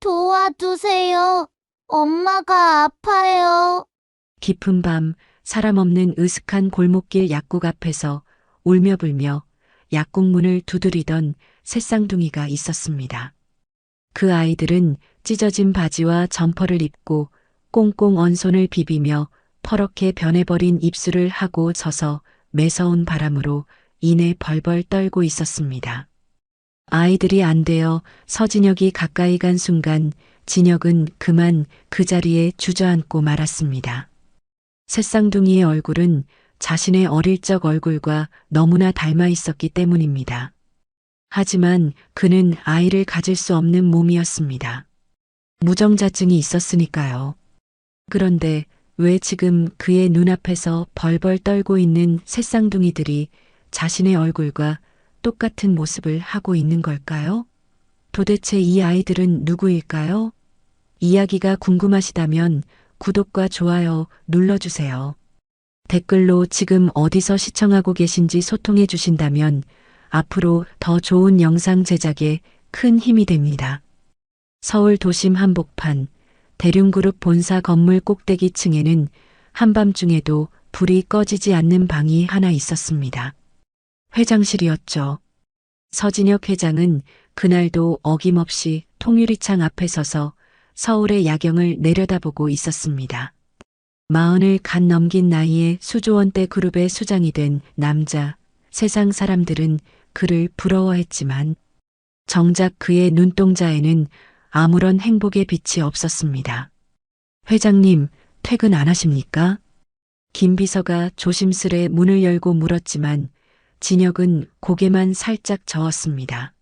도와주세요. 엄마가 아파요. 깊은 밤 사람 없는 으슥한 골목길 약국 앞에서 울며불며 약국 문을 두드리던 새 쌍둥이가 있었습니다. 그 아이들은 찢어진 바지와 점퍼를 입고 꽁꽁 언 손을 비비며 퍼렇게 변해버린 입술을 하고 져서 매서운 바람으로 이내 벌벌 떨고 있었습니다. 아이들이 안 되어 서진혁이 가까이 간 순간 진혁은 그만 그 자리에 주저앉고 말았습니다. 새쌍둥이의 얼굴은 자신의 어릴 적 얼굴과 너무나 닮아 있었기 때문입니다. 하지만 그는 아이를 가질 수 없는 몸이었습니다. 무정자증이 있었으니까요. 그런데 왜 지금 그의 눈앞에서 벌벌 떨고 있는 새쌍둥이들이 자신의 얼굴과 똑같은 모습을 하고 있는 걸까요? 도대체 이 아이들은 누구일까요? 이야기가 궁금하시다면 구독과 좋아요 눌러주세요. 댓글로 지금 어디서 시청하고 계신지 소통해 주신다면 앞으로 더 좋은 영상 제작에 큰 힘이 됩니다. 서울 도심 한복판 대륜그룹 본사 건물 꼭대기 층에는 한밤중에도 불이 꺼지지 않는 방이 하나 있었습니다. 회장실이었죠. 서진혁 회장은 그날도 어김없이 통유리창 앞에 서서 서울의 야경을 내려다보고 있었습니다. 40을 갓 넘긴 나이에 수조원대 그룹의 수장이 된 남자, 세상 사람들은 그를 부러워했지만 정작 그의 눈동자에는 아무런 행복의 빛이 없었습니다. 회장님, 퇴근 안 하십니까? 김 비서가 조심스레 문을 열고 물었지만 진혁은 고개만 살짝 저었습니다.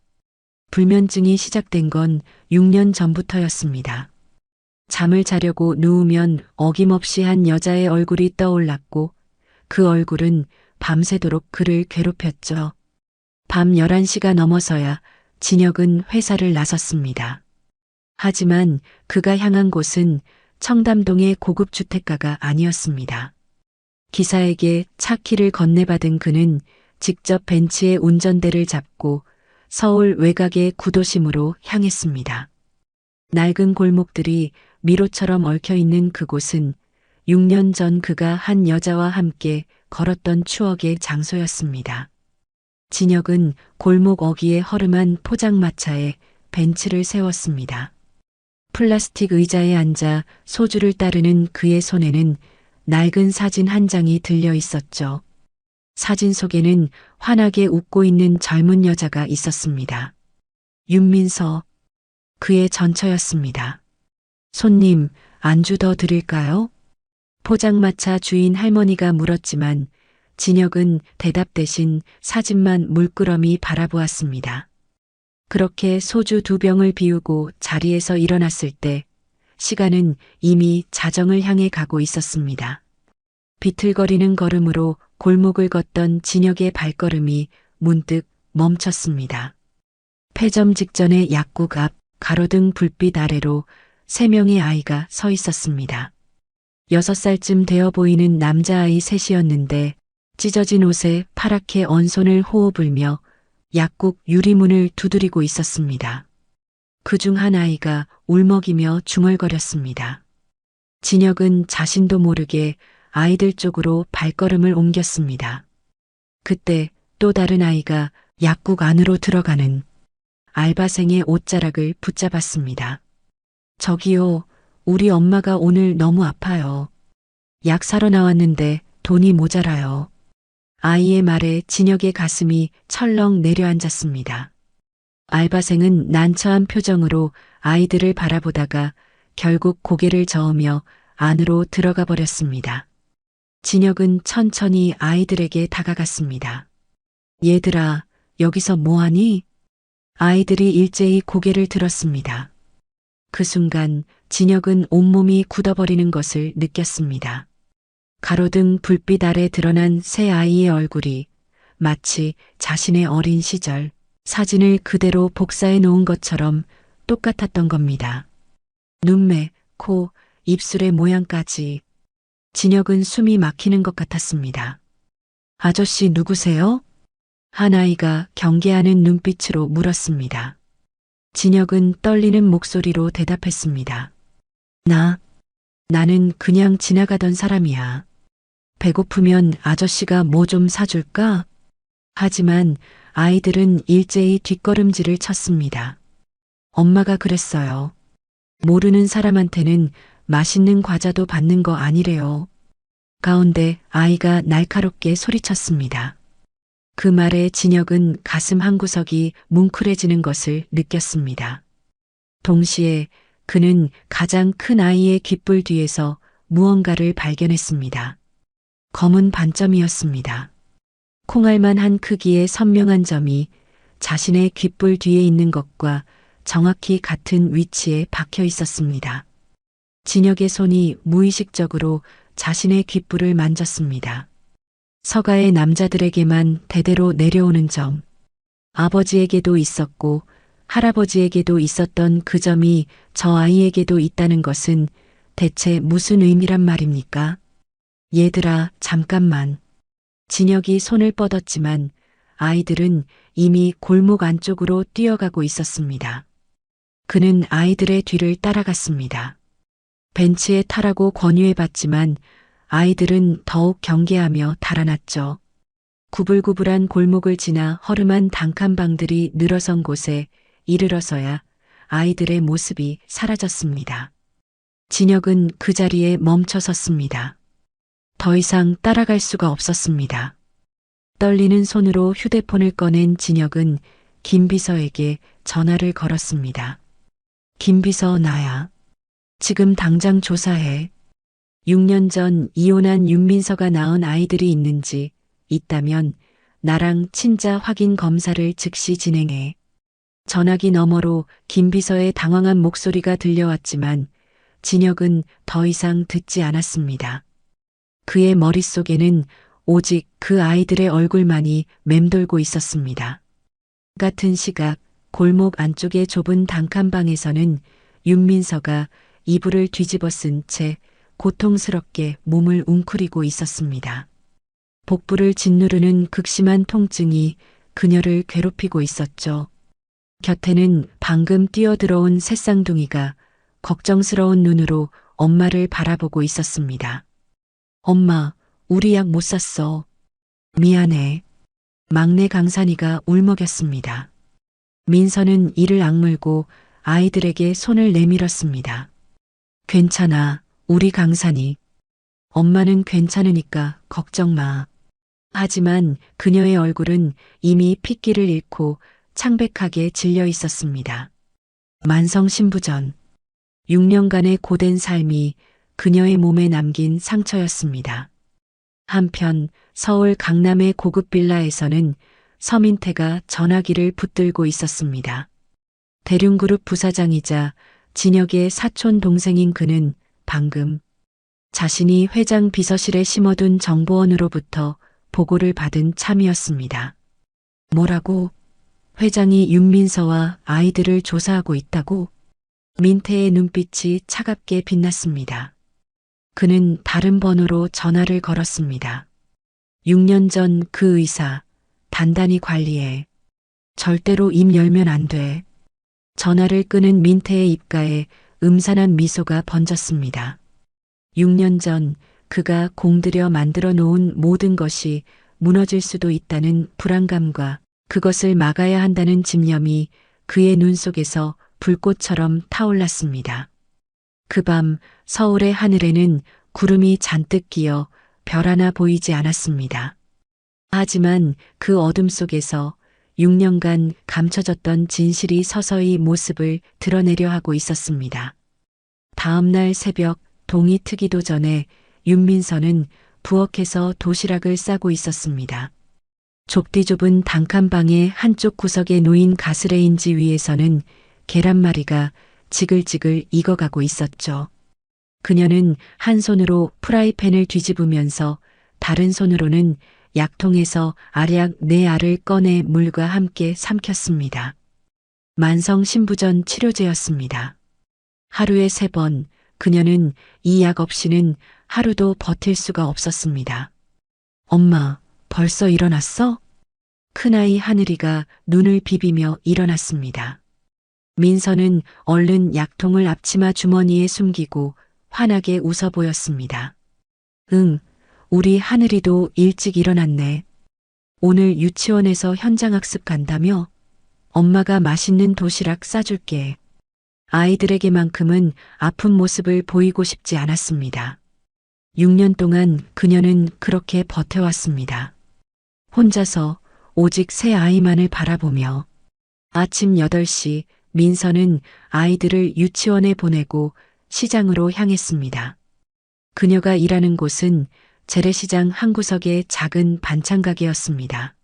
불면증이 시작된 건 6년 전부터였습니다. 잠을 자려고 누우면 어김없이 한 여자의 얼굴이 떠올랐고 그 얼굴은 밤새도록 그를 괴롭혔죠. 밤 11시가 넘어서야 진혁은 회사를 나섰습니다. 하지만 그가 향한 곳은 청담동의 고급 주택가가 아니었습니다. 기사에게 차 키를 건네받은 그는 직접 벤츠의 운전대를 잡고 서울 외곽의 구도심으로 향했습니다. 낡은 골목들이 미로처럼 얽혀있는 그곳은 6년 전 그가 한 여자와 함께 걸었던 추억의 장소였습니다. 진혁은 골목 어귀에 허름한 포장마차에 벤츠를 세웠습니다. 플라스틱 의자에 앉아 소주를 따르는 그의 손에는 낡은 사진 한 장이 들려 있었죠. 사진 속에는 환하게 웃고 있는 젊은 여자가 있었습니다. 윤민서, 그의 전처였습니다. 손님, 안주 더 드릴까요? 포장마차 주인 할머니가 물었지만 진혁은 대답 대신 사진만 물끄러미 바라보았습니다. 그렇게 소주 2병을 비우고 자리에서 일어났을 때 시간은 이미 자정을 향해 가고 있었습니다. 비틀거리는 걸음으로 골목을 걷던 진혁의 발걸음이 문득 멈췄습니다. 폐점 직전의 약국 앞 가로등 불빛 아래로 3명의 아이가 서 있었습니다. 6살쯤 되어 보이는 남자아이 셋이었는데 찢어진 옷에 파랗게 언 손을 호호 불며 약국 유리문을 두드리고 있었습니다. 그중 한 아이가 울먹이며 중얼거렸습니다. 진혁은 자신도 모르게 아이들 쪽으로 발걸음을 옮겼습니다. 그때 또 다른 아이가 약국 안으로 들어가는 알바생의 옷자락을 붙잡았습니다. 저기요, 우리 엄마가 오늘 너무 아파요. 약 사러 나왔는데 돈이 모자라요. 아이의 말에 진혁의 가슴이 철렁 내려앉았습니다. 알바생은 난처한 표정으로 아이들을 바라보다가 결국 고개를 저으며 안으로 들어가 버렸습니다. 진혁은 천천히 아이들에게 다가갔습니다. 얘들아, 여기서 뭐하니? 아이들이 일제히 고개를 들었습니다. 그 순간 진혁은 온몸이 굳어버리는 것을 느꼈습니다. 가로등 불빛 아래 드러난 새 아이의 얼굴이 마치 자신의 어린 시절 사진을 그대로 복사해 놓은 것처럼 똑같았던 겁니다. 눈매, 코, 입술의 모양까지. 진혁은 숨이 막히는 것 같았습니다. 아저씨 누구세요? 한 아이가 경계하는 눈빛으로 물었습니다. 진혁은 떨리는 목소리로 대답했습니다. 나는 그냥 지나가던 사람이야. 배고프면 아저씨가 뭐 좀 사줄까? 하지만 아이들은 일제히 뒷걸음질을 쳤습니다. 엄마가 그랬어요. 모르는 사람한테는 맛있는 과자도 받는 거 아니래요. 가운데 아이가 날카롭게 소리쳤습니다. 그 말에 진혁은 가슴 한구석이 뭉클해지는 것을 느꼈습니다. 동시에 그는 가장 큰 아이의 귓불 뒤에서 무언가를 발견했습니다. 검은 반점이었습니다. 콩알만한 크기의 선명한 점이 자신의 귓불 뒤에 있는 것과 정확히 같은 위치에 박혀 있었습니다. 진혁의 손이 무의식적으로 자신의 귓불을 만졌습니다. 서가의 남자들에게만 대대로 내려오는 점. 아버지에게도 있었고 할아버지에게도 있었던 그 점이 저 아이에게도 있다는 것은 대체 무슨 의미란 말입니까? 얘들아, 잠깐만. 진혁이 손을 뻗었지만 아이들은 이미 골목 안쪽으로 뛰어가고 있었습니다. 그는 아이들의 뒤를 따라갔습니다. 벤치에 타라고 권유해봤지만 아이들은 더욱 경계하며 달아났죠. 구불구불한 골목을 지나 허름한 단칸방들이 늘어선 곳에 이르러서야 아이들의 모습이 사라졌습니다. 진혁은 그 자리에 멈춰 섰습니다. 더 이상 따라갈 수가 없었습니다. 떨리는 손으로 휴대폰을 꺼낸 진혁은 김 비서에게 전화를 걸었습니다. 김 비서, 나야. 지금 당장 조사해. 6년 전 이혼한 윤민서가 낳은 아이들이 있는지 있다면 나랑 친자 확인 검사를 즉시 진행해. 전화기 너머로 김 비서의 당황한 목소리가 들려왔지만 진혁은 더 이상 듣지 않았습니다. 그의 머릿속에는 오직 그 아이들의 얼굴만이 맴돌고 있었습니다. 같은 시각 골목 안쪽의 좁은 단칸방에서는 윤민서가 이불을 뒤집어 쓴 채 고통스럽게 몸을 웅크리고 있었습니다. 복부를 짓누르는 극심한 통증이 그녀를 괴롭히고 있었죠. 곁에는 방금 뛰어들어온 새쌍둥이가 걱정스러운 눈으로 엄마를 바라보고 있었습니다. 엄마, 우리 약 못 샀어. 미안해. 막내 강산이가 울먹였습니다. 민서는 이를 악물고 아이들에게 손을 내밀었습니다. 괜찮아, 우리 강산이. 엄마는 괜찮으니까 걱정 마. 하지만 그녀의 얼굴은 이미 핏기를 잃고 창백하게 질려 있었습니다. 만성신부전. 6년간의 고된 삶이 그녀의 몸에 남긴 상처였습니다. 한편 서울 강남의 고급 빌라에서는 서민태가 전화기를 붙들고 있었습니다. 대륜그룹 부사장이자 진혁의 사촌 동생인 그는 방금 자신이 회장 비서실에 심어둔 정보원으로부터 보고를 받은 참이었습니다. 뭐라고? 회장이 윤민서와 아이들을 조사하고 있다고? 민태의 눈빛이 차갑게 빛났습니다. 그는 다른 번호로 전화를 걸었습니다. 6년 전 그 의사, 단단히 관리해. 절대로 입 열면 안 돼. 전화를 끄는 민태의 입가에 음산한 미소가 번졌습니다. 6년 전 그가 공들여 만들어 놓은 모든 것이 무너질 수도 있다는 불안감과 그것을 막아야 한다는 집념이 그의 눈 속에서 불꽃처럼 타올랐습니다. 그 밤 서울의 하늘에는 구름이 잔뜩 끼어 별 하나 보이지 않았습니다. 하지만 그 어둠 속에서 6년간 감춰졌던 진실이 서서히 모습을 드러내려 하고 있었습니다. 다음 날 새벽 동이 트기도 전에 윤민서는 부엌에서 도시락을 싸고 있었습니다. 좁디 좁은 단칸방의 한쪽 구석에 놓인 가스레인지 위에서는 계란말이가 지글지글 익어가고 있었죠. 그녀는 한 손으로 프라이팬을 뒤집으면서 다른 손으로는 약통에서 알약 4알을 꺼내 물과 함께 삼켰습니다. 만성신부전 치료제였습니다. 하루에 3번 그녀는 이 약 없이는 하루도 버틸 수가 없었습니다. 엄마, 벌써 일어났어? 큰아이 하늘이가 눈을 비비며 일어났습니다. 민서는 얼른 약통을 앞치마 주머니에 숨기고 환하게 웃어 보였습니다. 응, 우리 하늘이도 일찍 일어났네. 오늘 유치원에서 현장학습 간다며? 엄마가 맛있는 도시락 싸줄게. 아이들에게만큼은 아픈 모습을 보이고 싶지 않았습니다. 6년 동안 그녀는 그렇게 버텨왔습니다. 혼자서 오직 새 아이만을 바라보며 아침 8시 민서는 아이들을 유치원에 보내고 시장으로 향했습니다. 그녀가 일하는 곳은 재래시장 한 구석의 작은 반찬 가게였습니다.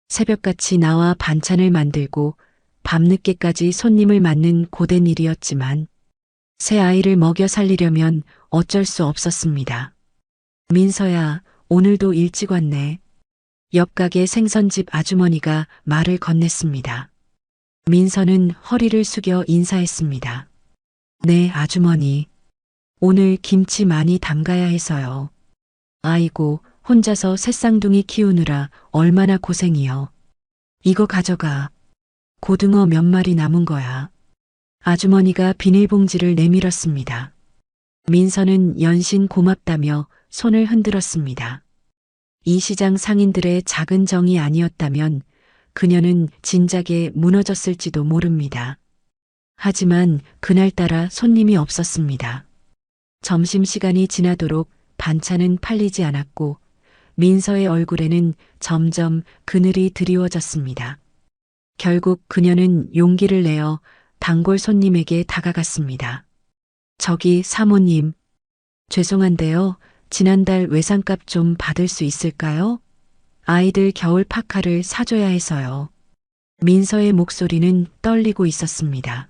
새벽같이 나와 반찬을 만들고 밤늦게까지 손님을 맞는 고된 일이었지만 새 아이를 먹여 살리려면 어쩔 수 없었습니다. 민서야, 오늘도 일찍 왔네. 옆 가게 생선집 아주머니가 말을 건넸습니다. 민서는 허리를 숙여 인사했습니다. 네, 아주머니. 오늘 김치 많이 담가야 해서요. 아이고, 혼자서 새쌍둥이 키우느라 얼마나 고생이요. 이거 가져가. 고등어 몇 마리 남은 거야. 아주머니가 비닐봉지를 내밀었습니다. 민서는 연신 고맙다며 손을 흔들었습니다. 이 시장 상인들의 작은 정이 아니었다면 그녀는 진작에 무너졌을지도 모릅니다. 하지만 그날따라 손님이 없었습니다. 점심시간이 지나도록 반찬은 팔리지 않았고 민서의 얼굴에는 점점 그늘이 드리워졌습니다. 결국 그녀는 용기를 내어 단골 손님에게 다가갔습니다. 저기 사모님, 죄송한데요. 지난달 외상값 좀 받을 수 있을까요? 아이들 겨울 파카를 사줘야 해서요. 민서의 목소리는 떨리고 있었습니다.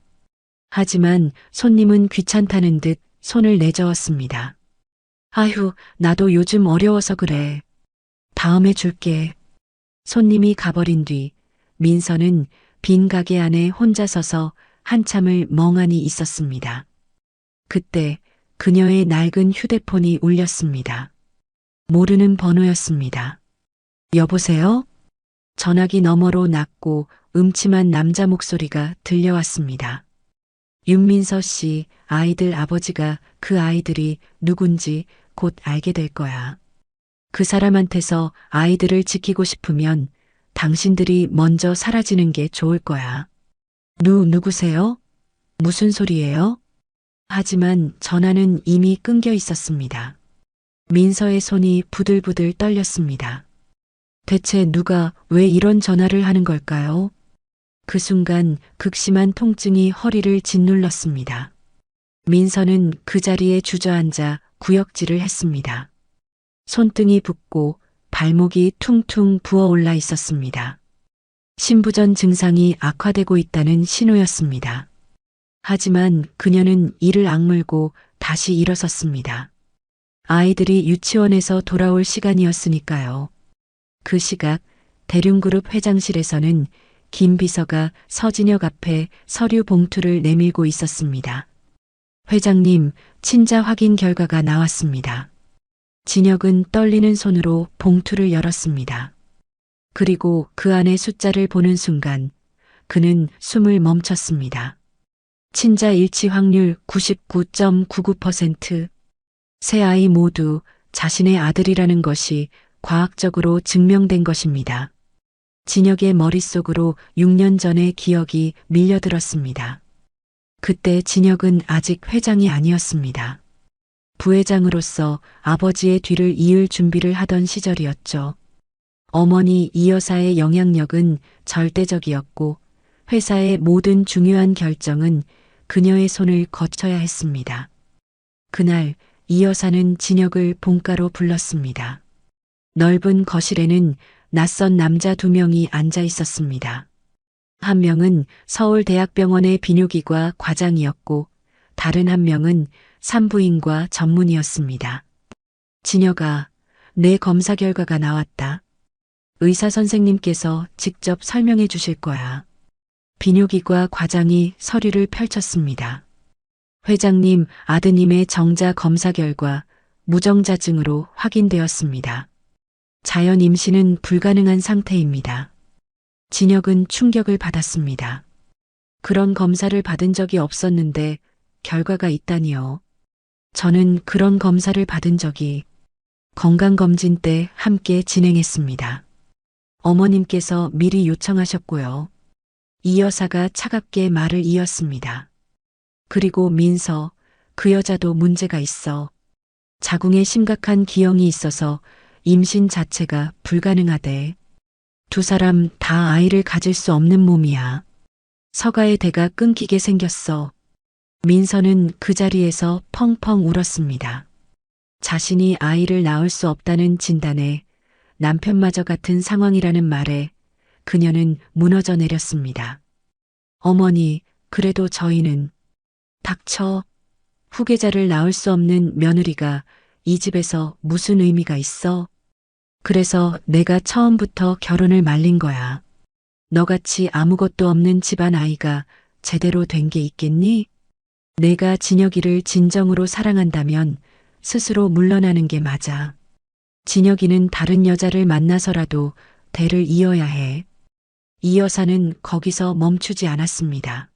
하지만 손님은 귀찮다는 듯 손을 내저었습니다. 아휴, 나도 요즘 어려워서 그래. 다음에 줄게. 손님이 가버린 뒤 민서는 빈 가게 안에 혼자 서서 한참을 멍하니 있었습니다. 그때 그녀의 낡은 휴대폰이 울렸습니다. 모르는 번호였습니다. 여보세요? 전화기 너머로 낮고 음침한 남자 목소리가 들려왔습니다. 윤민서 씨, 아이들 아버지가 그 아이들이 누군지 곧 알게 될 거야. 그 사람한테서 아이들을 지키고 싶으면 당신들이 먼저 사라지는 게 좋을 거야. 누구세요? 무슨 소리예요? 하지만 전화는 이미 끊겨 있었습니다. 민서의 손이 부들부들 떨렸습니다. 대체 누가 왜 이런 전화를 하는 걸까요? 그 순간 극심한 통증이 허리를 짓눌렀습니다. 민서는 그 자리에 주저앉아 구역질을 했습니다. 손등이 붓고 발목이 퉁퉁 부어올라 있었습니다. 신부전 증상이 악화되고 있다는 신호였습니다. 하지만 그녀는 이를 악물고 다시 일어섰습니다. 아이들이 유치원에서 돌아올 시간이었으니까요. 그 시각 대륜그룹 회장실에서는 김 비서가 서진혁 앞에 서류 봉투를 내밀고 있었습니다. 회장님, 친자 확인 결과가 나왔습니다. 진혁은 떨리는 손으로 봉투를 열었습니다. 그리고 그 안의 숫자를 보는 순간 그는 숨을 멈췄습니다. 친자 일치 확률 99.99%. 세 아이 모두 자신의 아들이라는 것이 과학적으로 증명된 것입니다. 진혁의 머릿속으로 6년 전의 기억이 밀려들었습니다. 그때 진혁은 아직 회장이 아니었습니다. 부회장으로서 아버지의 뒤를 이을 준비를 하던 시절이었죠. 어머니 이 여사의 영향력은 절대적이었고 회사의 모든 중요한 결정은 그녀의 손을 거쳐야 했습니다. 그날 이 여사는 진혁을 본가로 불렀습니다. 넓은 거실에는 낯선 남자 2명이 앉아 있었습니다. 한 명은 서울대학병원의 비뇨기과 과장이었고 다른 한 명은 산부인과 전문의였습니다. 진혁아, 내 검사 결과가 나왔다. 의사 선생님께서 직접 설명해 주실 거야. 비뇨기과 과장이 서류를 펼쳤습니다. 회장님, 아드님의 정자 검사 결과 무정자증으로 확인되었습니다. 자연 임신은 불가능한 상태입니다. 진혁은 충격을 받았습니다. 그런 검사를 받은 적이 없었는데 결과가 있다니요. 저는 그런 검사를 받은 적이 건강검진 때 함께 진행했습니다. 어머님께서 미리 요청하셨고요. 이 여사가 차갑게 말을 이었습니다. 그리고 민서, 그 여자도 문제가 있어. 자궁에 심각한 기형이 있어서 임신 자체가 불가능하대. 두 사람 다 아이를 가질 수 없는 몸이야. 서가의 대가 끊기게 생겼어. 민서는 그 자리에서 펑펑 울었습니다. 자신이 아이를 낳을 수 없다는 진단에 남편마저 같은 상황이라는 말에 그녀는 무너져 내렸습니다. 어머니, 그래도 저희는 닥쳐. 후계자를 낳을 수 없는 며느리가 이 집에서 무슨 의미가 있어? 그래서 내가 처음부터 결혼을 말린 거야. 너같이 아무것도 없는 집안 아이가 제대로 된 게 있겠니? 내가 진혁이를 진정으로 사랑한다면 스스로 물러나는 게 맞아. 진혁이는 다른 여자를 만나서라도 대를 이어야 해. 이 여사는 거기서 멈추지 않았습니다.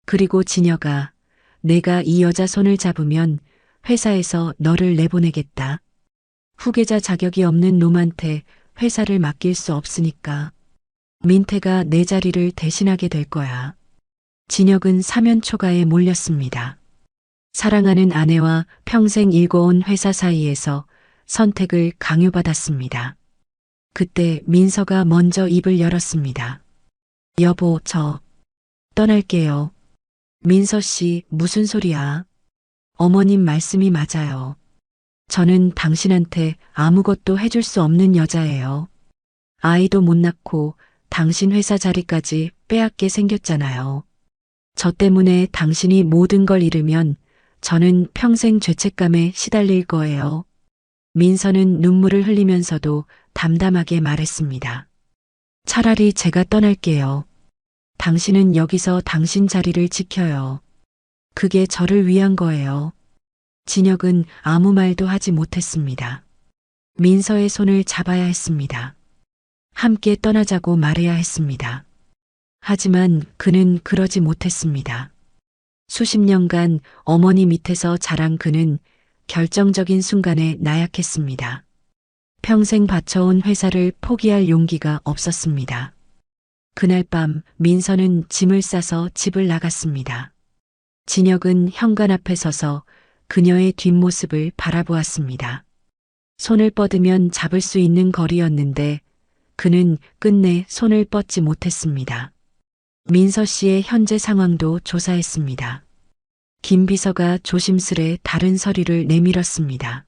그리고 진혁아, 내가 이 여자 손을 잡으면 회사에서 너를 내보내겠다. 후계자 자격이 없는 놈한테 회사를 맡길 수 없으니까. 민태가 내 자리를 대신하게 될 거야. 진혁은 사면초가에 몰렸습니다. 사랑하는 아내와 평생 일궈온 회사 사이에서 선택을 강요받았습니다. 그때 민서가 먼저 입을 열었습니다. 여보, 저 떠날게요. 민서 씨, 무슨 소리야? 어머님 말씀이 맞아요. 저는 당신한테 아무것도 해줄 수 없는 여자예요. 아이도 못 낳고 당신 회사 자리까지 빼앗게 생겼잖아요. 저 때문에 당신이 모든 걸 잃으면 저는 평생 죄책감에 시달릴 거예요. 민서는 눈물을 흘리면서도 담담하게 말했습니다. 차라리 제가 떠날게요. 당신은 여기서 당신 자리를 지켜요. 그게 저를 위한 거예요. 진혁은 아무 말도 하지 못했습니다. 민서의 손을 잡아야 했습니다. 함께 떠나자고 말해야 했습니다. 하지만 그는 그러지 못했습니다. 수십 년간 어머니 밑에서 자란 그는 결정적인 순간에 나약했습니다. 평생 바쳐온 회사를 포기할 용기가 없었습니다. 그날 밤 민서는 짐을 싸서 집을 나갔습니다. 진혁은 현관 앞에 서서 그녀의 뒷모습을 바라보았습니다. 손을 뻗으면 잡을 수 있는 거리였는데 그는 끝내 손을 뻗지 못했습니다. 민서 씨의 현재 상황도 조사했습니다. 김 비서가 조심스레 다른 서류를 내밀었습니다.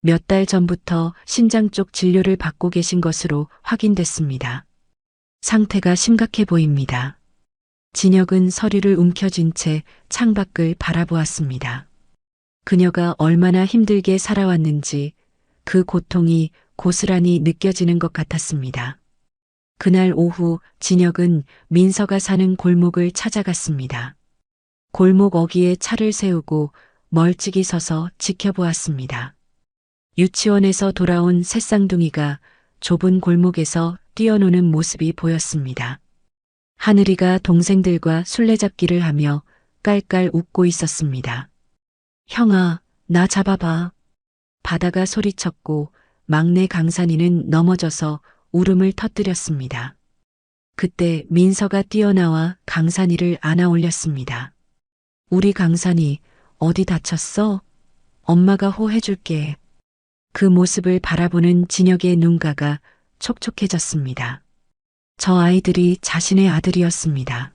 몇 달 전부터 신장 쪽 진료를 받고 계신 것으로 확인됐습니다. 상태가 심각해 보입니다. 진혁은 서류를 움켜쥔 채 창밖을 바라보았습니다. 그녀가 얼마나 힘들게 살아왔는지 그 고통이 고스란히 느껴지는 것 같았습니다. 그날 오후 진혁은 민서가 사는 골목을 찾아갔습니다. 골목 어귀에 차를 세우고 멀찍이 서서 지켜보았습니다. 유치원에서 돌아온 새쌍둥이가 좁은 골목에서 뛰어노는 모습이 보였습니다. 하늘이가 동생들과 술래잡기를 하며 깔깔 웃고 있었습니다. 형아, 나 잡아봐. 바다가 소리쳤고 막내 강산이는 넘어져서 울음을 터뜨렸습니다. 그때 민서가 뛰어나와 강산이를 안아 올렸습니다. 우리 강산이 어디 다쳤어? 엄마가 호해줄게. 그 모습을 바라보는 진혁의 눈가가 촉촉해졌습니다. 저 아이들이 자신의 아들이었습니다.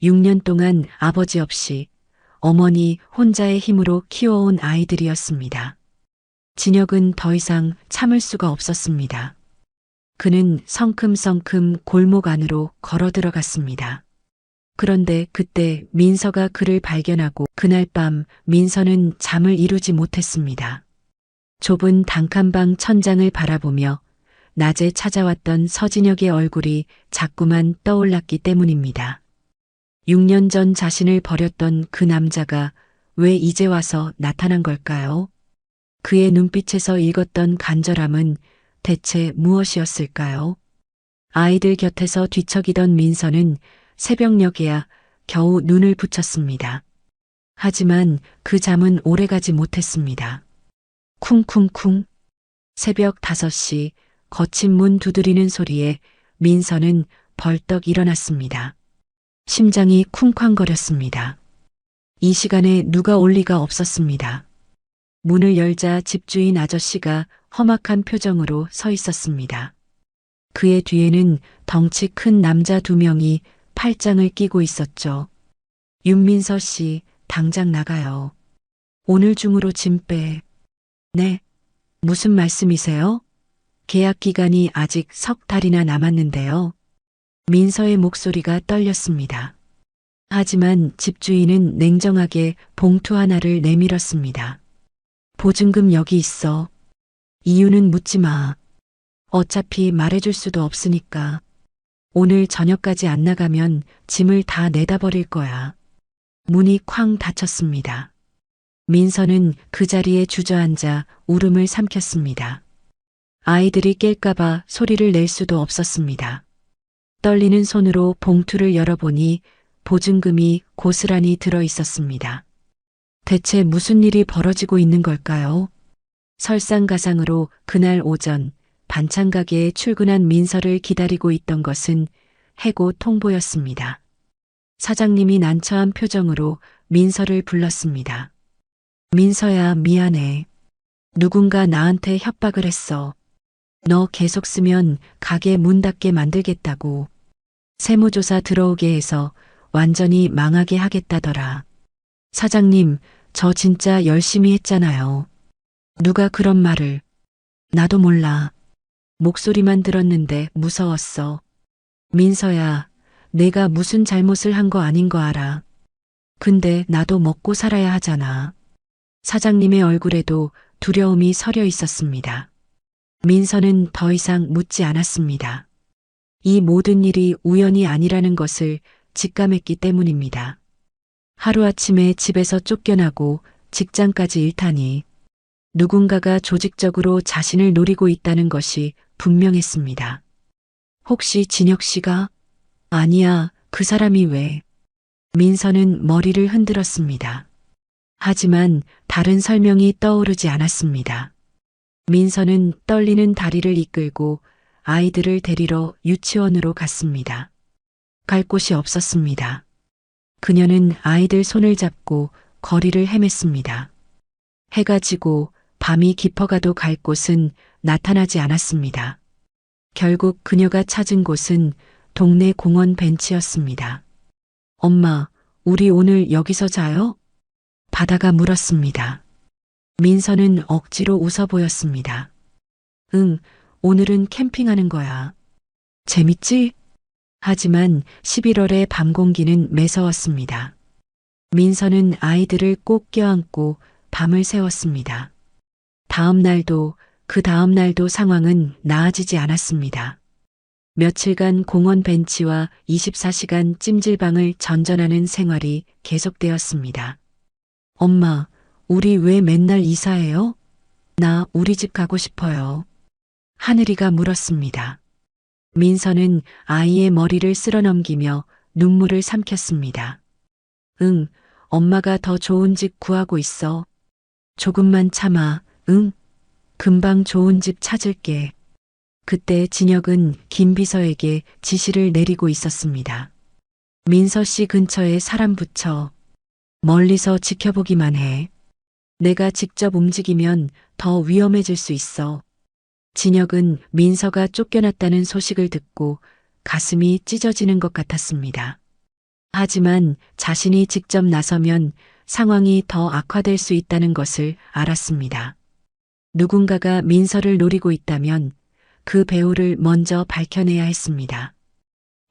6년 동안 아버지 없이 어머니 혼자의 힘으로 키워온 아이들이었습니다. 진혁은 더 이상 참을 수가 없었습니다. 그는 성큼성큼 골목 안으로 걸어 들어갔습니다. 그런데 그때 민서가 그를 발견하고 그날 밤 민서는 잠을 이루지 못했습니다. 좁은 단칸방 천장을 바라보며 낮에 찾아왔던 서진혁의 얼굴이 자꾸만 떠올랐기 때문입니다. 6년 전 자신을 버렸던 그 남자가 왜 이제 와서 나타난 걸까요? 그의 눈빛에서 읽었던 간절함은 대체 무엇이었을까요? 아이들 곁에서 뒤척이던 민서는 새벽녘에야 겨우 눈을 붙였습니다. 하지만 그 잠은 오래가지 못했습니다. 쿵쿵쿵. 새벽 5시 거친 문 두드리는 소리에 민서는 벌떡 일어났습니다. 심장이 쿵쾅거렸습니다. 이 시간에 누가 올 리가 없었습니다. 문을 열자 집주인 아저씨가 험악한 표정으로 서 있었습니다. 그의 뒤에는 덩치 큰 남자 2명이 팔짱을 끼고 있었죠. 윤민서 씨, 당장 나가요. 오늘 중으로 짐 빼. 네. 무슨 말씀이세요? 계약 기간이 아직 석 달이나 남았는데요. 민서의 목소리가 떨렸습니다. 하지만 집주인은 냉정하게 봉투 하나를 내밀었습니다. 보증금 여기 있어. 이유는 묻지 마. 어차피 말해줄 수도 없으니까. 오늘 저녁까지 안 나가면 짐을 다 내다 버릴 거야. 문이 쾅 닫혔습니다. 민서는 그 자리에 주저앉아 울음을 삼켰습니다. 아이들이 깰까봐 소리를 낼 수도 없었습니다. 떨리는 손으로 봉투를 열어보니 보증금이 고스란히 들어 있었습니다. 대체 무슨 일이 벌어지고 있는 걸까요? 설상가상으로 그날 오전 반찬 가게에 출근한 민서를 기다리고 있던 것은 해고 통보였습니다. 사장님이 난처한 표정으로 민서를 불렀습니다. 민서야, 미안해. 누군가 나한테 협박을 했어. 너 계속 쓰면 가게 문 닫게 만들겠다고. 세무조사 들어오게 해서 완전히 망하게 하겠다더라. 사장님, 저 진짜 열심히 했잖아요. 누가 그런 말을. 나도 몰라. 목소리만 들었는데 무서웠어. 민서야, 내가 무슨 잘못을 한 거 아닌 거 알아. 근데 나도 먹고 살아야 하잖아. 사장님의 얼굴에도 두려움이 서려 있었습니다. 민서는 더 이상 묻지 않았습니다. 이 모든 일이 우연이 아니라는 것을 직감했기 때문입니다. 하루아침에 집에서 쫓겨나고 직장까지 잃다니 누군가가 조직적으로 자신을 노리고 있다는 것이 분명했습니다. 혹시 진혁 씨가? 아니야, 그 사람이 왜? 민서는 머리를 흔들었습니다. 하지만 다른 설명이 떠오르지 않았습니다. 민서는 떨리는 다리를 이끌고 아이들을 데리러 유치원으로 갔습니다. 갈 곳이 없었습니다. 그녀는 아이들 손을 잡고 거리를 헤맸습니다. 해가 지고 밤이 깊어가도 갈 곳은 나타나지 않았습니다. 결국 그녀가 찾은 곳은 동네 공원 벤치였습니다. 엄마, 우리 오늘 여기서 자요? 바다가 물었습니다. 민서는 억지로 웃어 보였습니다. 응, 오늘은 캠핑하는 거야. 재밌지? 하지만 11월의 밤 공기는 매서웠습니다. 민서는 아이들을 꼭 껴안고 밤을 새웠습니다. 그 다음 날도 상황은 나아지지 않았습니다. 며칠간 공원 벤치와 24시간 찜질방을 전전하는 생활이 계속되었습니다. 엄마, 우리 왜 맨날 이사해요? 나 우리 집 가고 싶어요. 하늘이가 물었습니다. 민서는 아이의 머리를 쓸어넘기며 눈물을 삼켰습니다. 응, 엄마가 더 좋은 집 구하고 있어. 조금만 참아, 응? 금방 좋은 집 찾을게. 그때 진혁은 김 비서에게 지시를 내리고 있었습니다. 민서 씨 근처에 사람 붙여. 멀리서 지켜보기만 해. 내가 직접 움직이면 더 위험해질 수 있어. 진혁은 민서가 쫓겨났다는 소식을 듣고 가슴이 찢어지는 것 같았습니다. 하지만 자신이 직접 나서면 상황이 더 악화될 수 있다는 것을 알았습니다. 누군가가 민서를 노리고 있다면 그 배후를 먼저 밝혀내야 했습니다.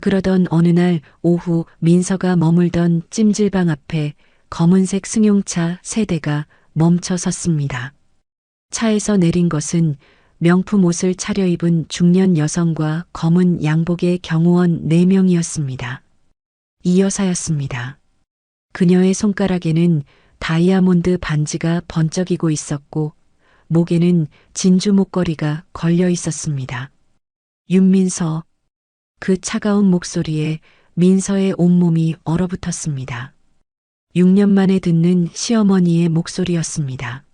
그러던 어느 날 오후 민서가 머물던 찜질방 앞에 검은색 승용차 3대가 멈춰 섰습니다. 차에서 내린 것은 명품 옷을 차려입은 중년 여성과 검은 양복의 경호원 4명이었습니다. 이 여사였습니다. 그녀의 손가락에는 다이아몬드 반지가 번쩍이고 있었고 목에는 진주 목걸이가 걸려 있었습니다. 윤민서. 그 차가운 목소리에 민서의 온몸이 얼어붙었습니다. 6년 만에 듣는 시어머니의 목소리였습니다.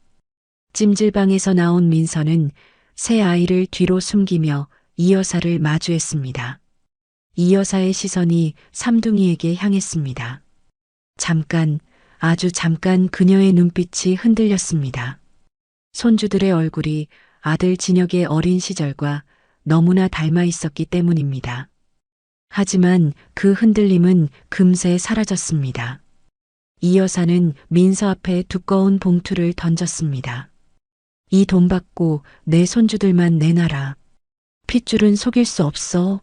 찜질방에서 나온 민서는 새 아이를 뒤로 숨기며 이 여사를 마주했습니다. 이 여사의 시선이 삼둥이에게 향했습니다. 잠깐, 아주 잠깐 그녀의 눈빛이 흔들렸습니다. 손주들의 얼굴이 아들 진혁의 어린 시절과 너무나 닮아 있었기 때문입니다. 하지만 그 흔들림은 금세 사라졌습니다. 이 여사는 민서 앞에 두꺼운 봉투를 던졌습니다. 이 돈 받고 내 손주들만 내놔라. 핏줄은 속일 수 없어.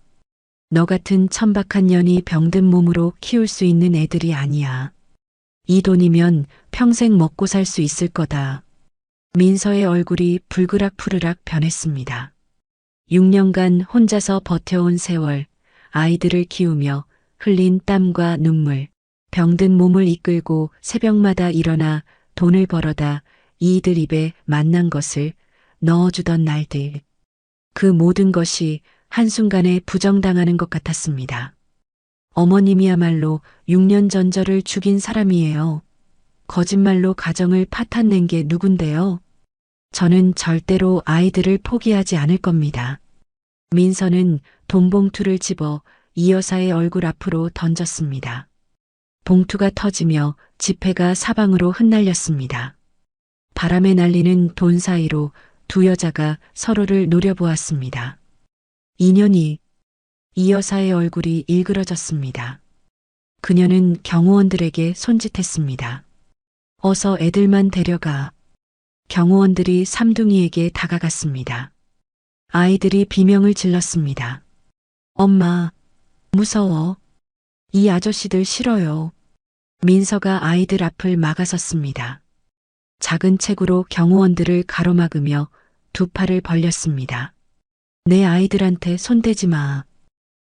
너 같은 천박한 년이 병든 몸으로 키울 수 있는 애들이 아니야. 이 돈이면 평생 먹고 살 수 있을 거다. 민서의 얼굴이 불그락푸르락 변했습니다. 6년간 혼자서 버텨온 세월, 아이들을 키우며 흘린 땀과 눈물, 병든 몸을 이끌고 새벽마다 일어나 돈을 벌어다 이들 입에 만난 것을 넣어주던 날들. 그 모든 것이 한순간에 부정당하는 것 같았습니다. 어머님이야말로 6년 전 저를 죽인 사람이에요. 거짓말로 가정을 파탄낸 게 누군데요? 저는 절대로 아이들을 포기하지 않을 겁니다. 민서는 돈봉투를 집어 이 여사의 얼굴 앞으로 던졌습니다. 봉투가 터지며 지폐가 사방으로 흩날렸습니다. 바람에 날리는 돈 사이로 두 여자가 서로를 노려보았습니다. 인연이 이 여사의 얼굴이 일그러졌습니다. 그녀는 경호원들에게 손짓했습니다. 어서 애들만 데려가. 경호원들이 삼둥이에게 다가갔습니다. 아이들이 비명을 질렀습니다. 엄마, 무서워. 이 아저씨들 싫어요. 민서가 아이들 앞을 막아섰습니다. 작은 책으로 경호원들을 가로막으며 두 팔을 벌렸습니다. 내 아이들한테 손대지 마.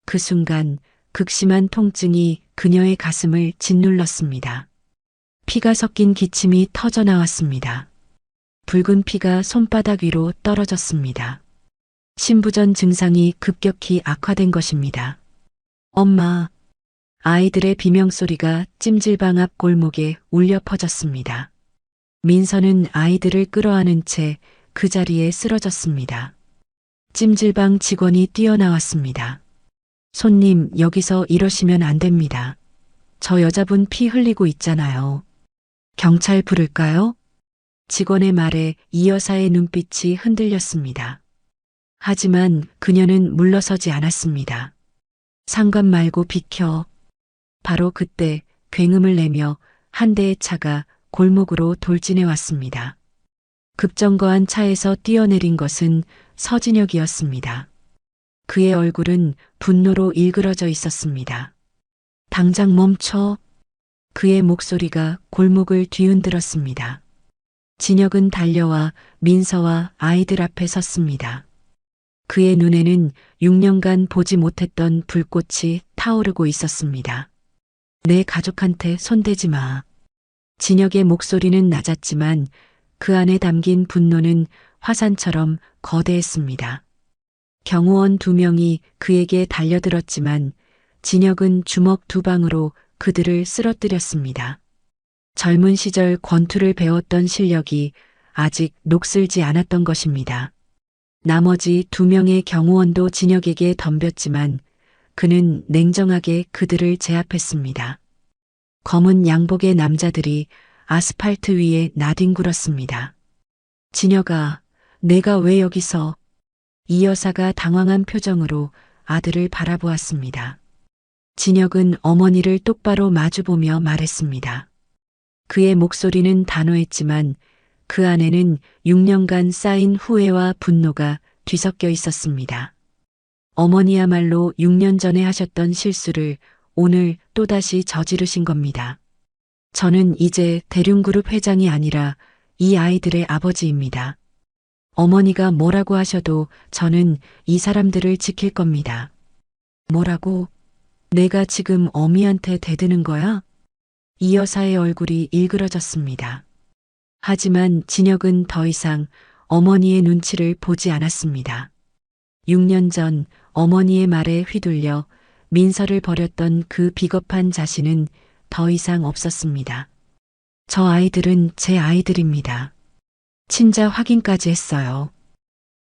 그 순간 극심한 통증이 그녀의 가슴을 짓눌렀습니다. 피가 섞인 기침이 터져 나왔습니다. 붉은 피가 손바닥 위로 떨어졌습니다. 신부전 증상이 급격히 악화된 것입니다. 엄마, 아이들의 비명소리가 찜질방 앞 골목에 울려 퍼졌습니다. 민서는 아이들을 끌어안은 채 그 자리에 쓰러졌습니다. 찜질방 직원이 뛰어나왔습니다. 손님, 여기서 이러시면 안 됩니다. 저 여자분 피 흘리고 있잖아요. 경찰 부를까요? 직원의 말에 이 여사의 눈빛이 흔들렸습니다. 하지만 그녀는 물러서지 않았습니다. 상관 말고 비켜. 바로 그때 굉음을 내며 한 대의 차가 골목으로 돌진해 왔습니다. 급정거한 차에서 뛰어내린 것은 서진혁이었습니다. 그의 얼굴은 분노로 일그러져 있었습니다. 당장 멈춰. 그의 목소리가 골목을 뒤흔들었습니다. 진혁은 달려와 민서와 아이들 앞에 섰습니다. 그의 눈에는 6년간 보지 못했던 불꽃이 타오르고 있었습니다. 내 가족한테 손대지 마. 진혁의 목소리는 낮았지만 그 안에 담긴 분노는 화산처럼 거대했습니다. 경호원 2명이 그에게 달려들었지만 진혁은 주먹 2방으로 그들을 쓰러뜨렸습니다. 젊은 시절 권투를 배웠던 실력이 아직 녹슬지 않았던 것입니다. 나머지 2명의 경호원도 진혁에게 덤볐지만 그는 냉정하게 그들을 제압했습니다. 검은 양복의 남자들이 아스팔트 위에 나뒹굴었습니다. 진혁아, 내가 왜 여기서? 이 여사가 당황한 표정으로 아들을 바라보았습니다. 진혁은 어머니를 똑바로 마주보며 말했습니다. 그의 목소리는 단호했지만 그 안에는 6년간 쌓인 후회와 분노가 뒤섞여 있었습니다. 어머니야말로 6년 전에 하셨던 실수를 오늘 또다시 저지르신 겁니다. 저는 이제 대륜그룹 회장이 아니라 이 아이들의 아버지입니다. 어머니가 뭐라고 하셔도 저는 이 사람들을 지킬 겁니다. 뭐라고? 내가 지금 어미한테 대드는 거야? 이 여사의 얼굴이 일그러졌습니다. 하지만 진혁은 더 이상 어머니의 눈치를 보지 않았습니다. 6년 전 어머니의 말에 휘둘려 민서를 버렸던 그 비겁한 자신은 더 이상 없었습니다. 저 아이들은 제 아이들입니다. 친자 확인까지 했어요.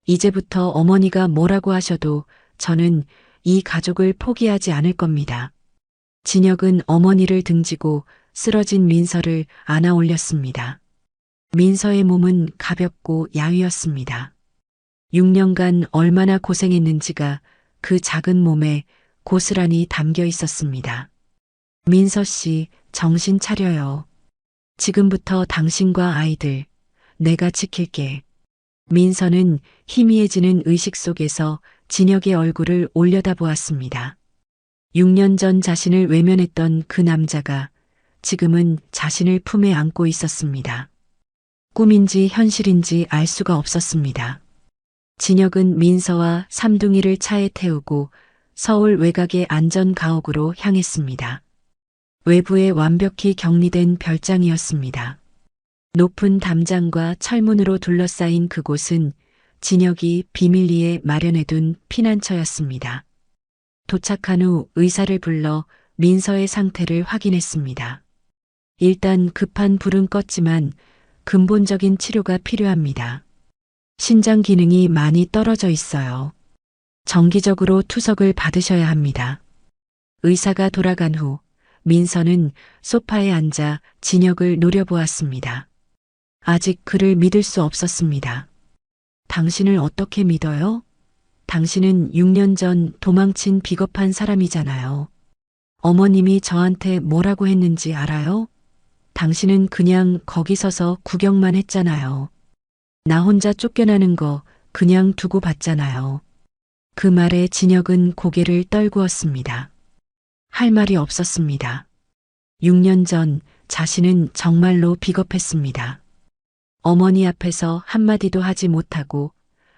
이제부터 어머니가 뭐라고 하셔도 저는 이 가족을 포기하지 않을 겁니다. 진혁은 어머니를 등지고 쓰러진 민서를 안아 올렸습니다. 민서의 몸은 가볍고 야위었습니다. 6년간 얼마나 고생했는지가 그 작은 몸에 고스란히 담겨 있었습니다. 민서 씨, 정신 차려요. 지금부터 당신과 아이들, 내가 지킬게. 민서는 희미해지는 의식 속에서 진혁의 얼굴을 올려다보았습니다. 6년 전 자신을 외면했던 그 남자가 지금은 자신을 품에 안고 있었습니다. 꿈인지 현실인지 알 수가 없었습니다. 진혁은 민서와 삼둥이를 차에 태우고 서울 외곽의 안전가옥으로 향했습니다. 외부에 완벽히 격리된 별장이었습니다. 높은 담장과 철문으로 둘러싸인 그곳은 진혁이 비밀리에 마련해둔 피난처였습니다. 도착한 후 의사를 불러 민서의 상태를 확인했습니다. 일단 급한 불은 껐지만 근본적인 치료가 필요합니다. 신장 기능이 많이 떨어져 있어요. 정기적으로 투석을 받으셔야 합니다. 의사가 돌아간 후 민서는 소파에 앉아 진혁을 노려보았습니다. 아직 그를 믿을 수 없었습니다. 당신을 어떻게 믿어요? 당신은 6년 전 도망친 비겁한 사람이잖아요. 어머님이 저한테 뭐라고 했는지 알아요? 당신은 그냥 거기 서서 구경만 했잖아요. 나 혼자 쫓겨나는 거 그냥 두고 봤잖아요. 그 말에 진혁은 고개를 떨구었습니다. 할 말이 없었습니다. 6년 전 자신은 정말로 비겁했습니다. 어머니 앞에서 한마디도 하지 못하고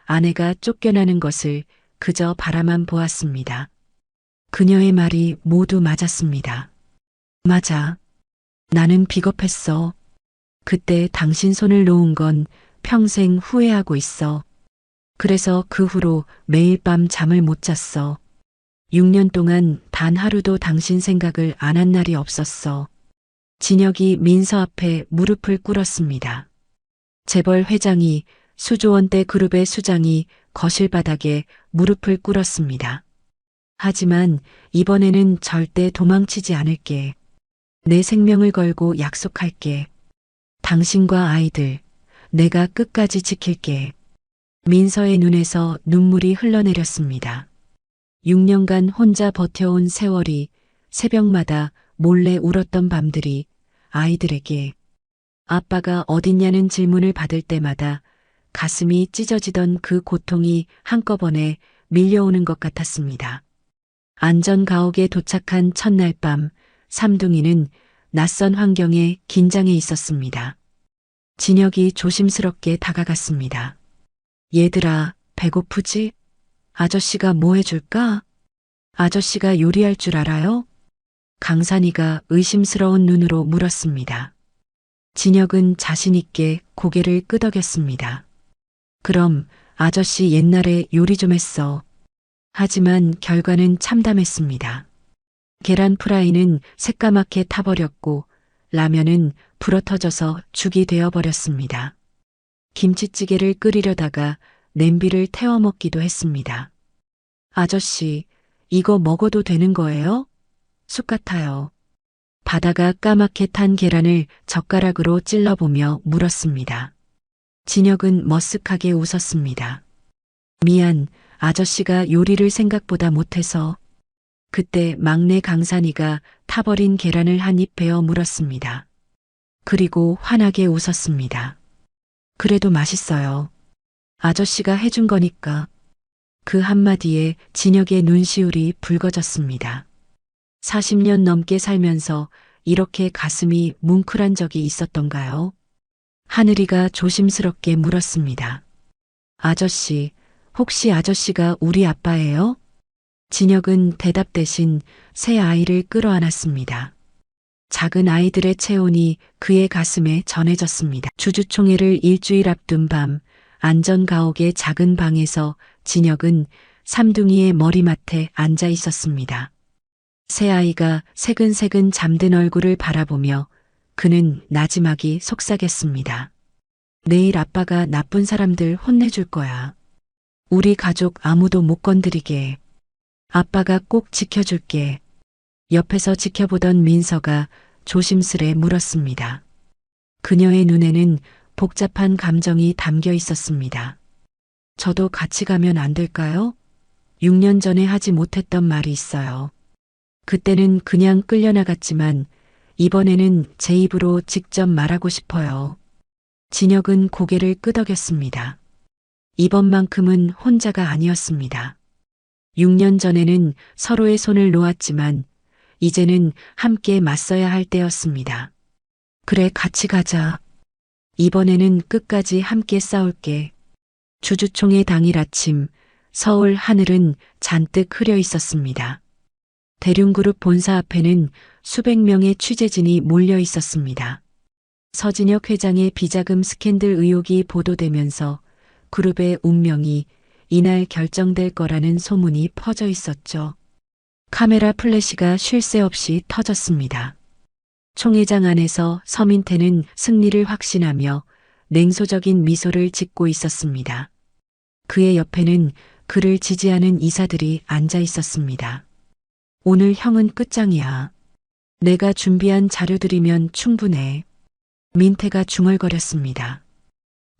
아내가 쫓겨나는 것을 그저 바라만 보았습니다. 그녀의 말이 모두 맞았습니다. 맞아. 나는 비겁했어. 그때 당신 손을 놓은 건 평생 후회하고 있어. 그래서 그 후로 매일 밤 잠을 못 잤어. 6년 동안 단 하루도 당신 생각을 안 한 날이 없었어. 진혁이 민서 앞에 무릎을 꿇었습니다. 재벌 회장이 수조원대 그룹의 수장이 거실 바닥에 무릎을 꿇었습니다. 하지만 이번에는 절대 도망치지 않을게. 내 생명을 걸고 약속할게. 당신과 아이들, 내가 끝까지 지킬게. 민서의 눈에서 눈물이 흘러내렸습니다. 6년간 혼자 버텨온 세월이 새벽마다 몰래 울었던 밤들이 아이들에게 아빠가 어딨냐는 질문을 받을 때마다 가슴이 찢어지던 그 고통이 한꺼번에 밀려오는 것 같았습니다. 안전가옥에 도착한 첫날 밤 삼둥이는 낯선 환경에 긴장해 있었습니다. 진혁이 조심스럽게 다가갔습니다. 얘들아, 배고프지? 아저씨가 뭐 해줄까? 아저씨가 요리할 줄 알아요? 강산이가 의심스러운 눈으로 물었습니다. 진혁은 자신 있게 고개를 끄덕였습니다. 그럼 아저씨 옛날에 요리 좀 했어. 하지만 결과는 참담했습니다. 계란 프라이는 새까맣게 타버렸고 라면은 불어터져서 죽이 되어버렸습니다. 김치찌개를 끓이려다가 냄비를 태워 먹기도 했습니다. 아저씨, 이거 먹어도 되는 거예요? 쑥 같아요. 바다가 까맣게 탄 계란을 젓가락으로 찔러보며 물었습니다. 진혁은 머쓱하게 웃었습니다. 미안, 아저씨가 요리를 생각보다 못해서. 그때 막내 강산이가 타버린 계란을 한 입 베어 물었습니다. 그리고 환하게 웃었습니다. 그래도 맛있어요. 아저씨가 해준 거니까. 그 한마디에 진혁의 눈시울이 붉어졌습니다. 40년 넘게 살면서 이렇게 가슴이 뭉클한 적이 있었던가요? 하늘이가 조심스럽게 물었습니다. 아저씨, 혹시 아저씨가 우리 아빠예요? 진혁은 대답 대신 새 아이를 끌어안았습니다. 작은 아이들의 체온이 그의 가슴에 전해졌습니다. 주주총회를 일주일 앞둔 밤 안전가옥의 작은 방에서 진혁은 삼둥이의 머리맡에 앉아 있었습니다. 새아이가 새근새근 잠든 얼굴을 바라보며 그는 나지막이 속삭였습니다. 내일 아빠가 나쁜 사람들 혼내줄 거야. 우리 가족 아무도 못 건드리게. 아빠가 꼭 지켜줄게. 옆에서 지켜보던 민서가 조심스레 물었습니다. 그녀의 눈에는 복잡한 감정이 담겨 있었습니다. 저도 같이 가면 안 될까요? 6년 전에 하지 못했던 말이 있어요. 그때는 그냥 끌려나갔지만 이번에는 제 입으로 직접 말하고 싶어요. 진혁은 고개를 끄덕였습니다. 이번만큼은 혼자가 아니었습니다. 6년 전에는 서로의 손을 놓았지만 이제는 함께 맞서야 할 때였습니다. 그래, 같이 가자. 이번에는 끝까지 함께 싸울게. 주주총회 당일 아침, 서울 하늘은 잔뜩 흐려 있었습니다. 대륜그룹 본사 앞에는 수백 명의 취재진이 몰려 있었습니다. 서진혁 회장의 비자금 스캔들 의혹이 보도되면서 그룹의 운명이 이날 결정될 거라는 소문이 퍼져 있었죠. 카메라 플래시가 쉴 새 없이 터졌습니다. 총회장 안에서 서민태는 승리를 확신하며 냉소적인 미소를 짓고 있었습니다. 그의 옆에는 그를 지지하는 이사들이 앉아 있었습니다. 오늘 형은 끝장이야. 내가 준비한 자료들이면 충분해. 민태가 중얼거렸습니다.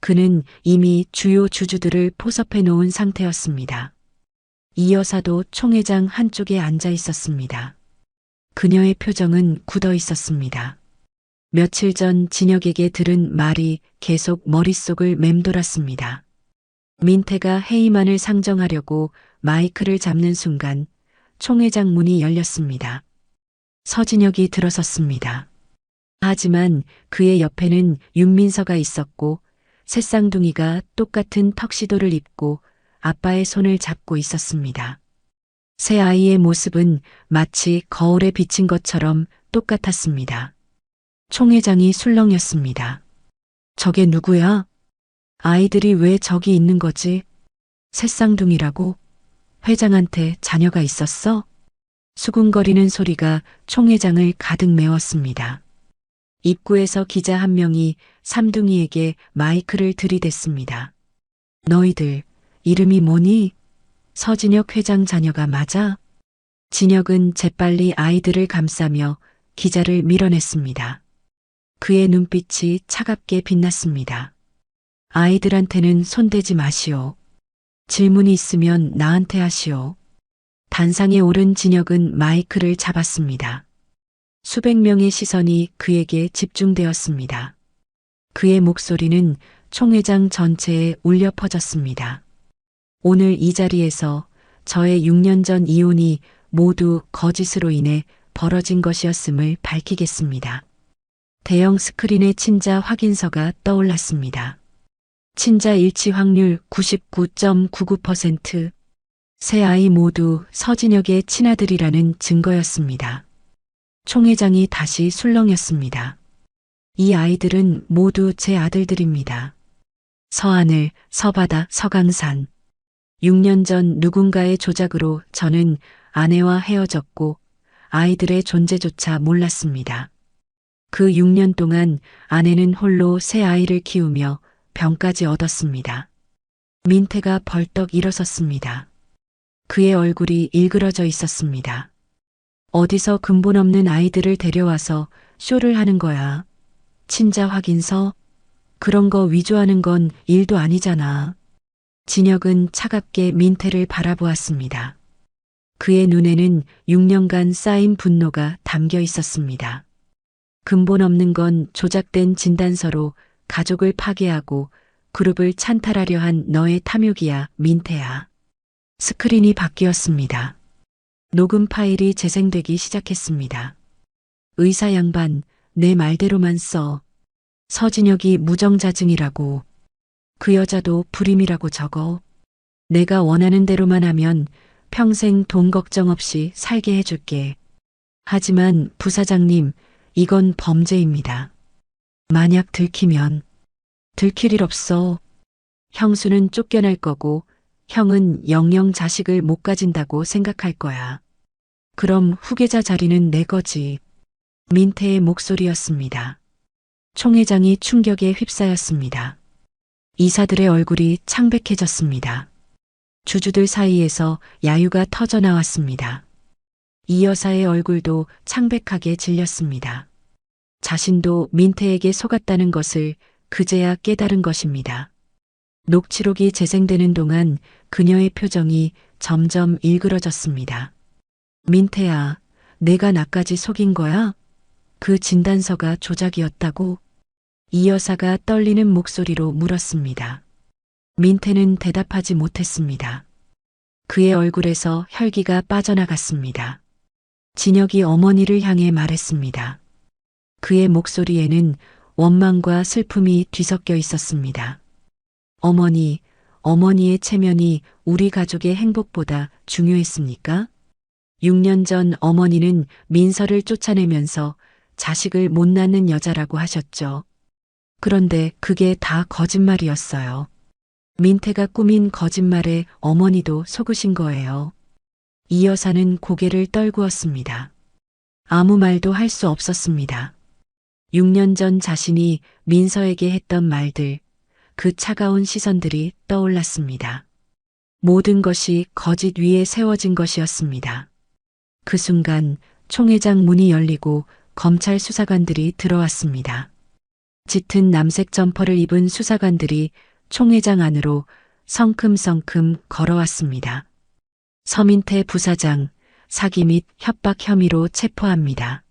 그는 이미 주요 주주들을 포섭해 놓은 상태였습니다. 이 여사도 총회장 한쪽에 앉아 있었습니다. 그녀의 표정은 굳어 있었습니다. 며칠 전 진혁에게 들은 말이 계속 머릿속을 맴돌았습니다. 민태가 해임안을 상정하려고 마이크를 잡는 순간 총회장 문이 열렸습니다. 서진혁이 들어섰습니다. 하지만 그의 옆에는 윤민서가 있었고 새쌍둥이가 똑같은 턱시도를 입고 아빠의 손을 잡고 있었습니다. 새 아이의 모습은 마치 거울에 비친 것처럼 똑같았습니다. 총회장이 술렁였습니다. 저게 누구야? 아이들이 왜 저기 있는 거지? 새쌍둥이라고? 회장한테 자녀가 있었어? 수군거리는 소리가 총회장을 가득 메웠습니다. 입구에서 기자 한 명이 삼둥이에게 마이크를 들이댔습니다. 너희들 이름이 뭐니? 서진혁 회장 자녀가 맞아? 진혁은 재빨리 아이들을 감싸며 기자를 밀어냈습니다. 그의 눈빛이 차갑게 빛났습니다. 아이들한테는 손대지 마시오. 질문이 있으면 나한테 하시오. 단상에 오른 진혁은 마이크를 잡았습니다. 수백 명의 시선이 그에게 집중되었습니다. 그의 목소리는 총회장 전체에 울려 퍼졌습니다. 오늘 이 자리에서 저의 6년 전 이혼이 모두 거짓으로 인해 벌어진 것이었음을 밝히겠습니다. 대형 스크린의 친자 확인서가 떠올랐습니다. 친자 일치 확률 99.99%. 세 아이 모두 서진혁의 친아들이라는 증거였습니다. 총회장이 다시 술렁였습니다. 이 아이들은 모두 제 아들들입니다. 서하늘, 서바다, 서강산. 6년 전 누군가의 조작으로 저는 아내와 헤어졌고 아이들의 존재조차 몰랐습니다. 그 6년 동안 아내는 홀로 새 아이를 키우며 병까지 얻었습니다. 민태가 벌떡 일어섰습니다. 그의 얼굴이 일그러져 있었습니다. 어디서 근본 없는 아이들을 데려와서 쇼를 하는 거야. 친자 확인서? 그런 거 위조하는 건 일도 아니잖아. 진혁은 차갑게 민태를 바라보았습니다. 그의 눈에는 6년간 쌓인 분노가 담겨 있었습니다. 근본 없는 건 조작된 진단서로 가족을 파괴하고 그룹을 찬탈하려 한 너의 탐욕이야, 민태야. 스크린이 바뀌었습니다. 녹음 파일이 재생되기 시작했습니다. 의사 양반, 내 말대로만 써. 서진혁이 무정자증이라고. 그 여자도 불임이라고 적어. 내가 원하는 대로만 하면 평생 돈 걱정 없이 살게 해줄게. 하지만 부사장님, 이건 범죄입니다. 만약 들키면. 들킬 일 없어. 형수는 쫓겨날 거고 형은 영영 자식을 못 가진다고 생각할 거야. 그럼 후계자 자리는 내 거지. 민태의 목소리였습니다. 총 회장이 충격에 휩싸였습니다. 이사들의 얼굴이 창백해졌습니다. 주주들 사이에서 야유가 터져 나왔습니다. 이 여사의 얼굴도 창백하게 질렸습니다. 자신도 민태에게 속았다는 것을 그제야 깨달은 것입니다. 녹취록이 재생되는 동안 그녀의 표정이 점점 일그러졌습니다. 민태야, 내가 나까지 속인 거야? 그 진단서가 조작이었다고? 이 여사가 떨리는 목소리로 물었습니다. 민태는 대답하지 못했습니다. 그의 얼굴에서 혈기가 빠져나갔습니다. 진혁이 어머니를 향해 말했습니다. 그의 목소리에는 원망과 슬픔이 뒤섞여 있었습니다. 어머니, 어머니의 체면이 우리 가족의 행복보다 중요했습니까? 6년 전 어머니는 민서를 쫓아내면서 자식을 못 낳는 여자라고 하셨죠. 그런데 그게 다 거짓말이었어요. 민태가 꾸민 거짓말에 어머니도 속으신 거예요. 이 여사는 고개를 떨구었습니다. 아무 말도 할 수 없었습니다. 6년 전 자신이 민서에게 했던 말들, 그 차가운 시선들이 떠올랐습니다. 모든 것이 거짓 위에 세워진 것이었습니다. 그 순간 총회장 문이 열리고 검찰 수사관들이 들어왔습니다. 짙은 남색 점퍼를 입은 수사관들이 총회장 안으로 성큼성큼 걸어왔습니다. 서민태 부사장, 사기 및 협박 혐의로 체포합니다.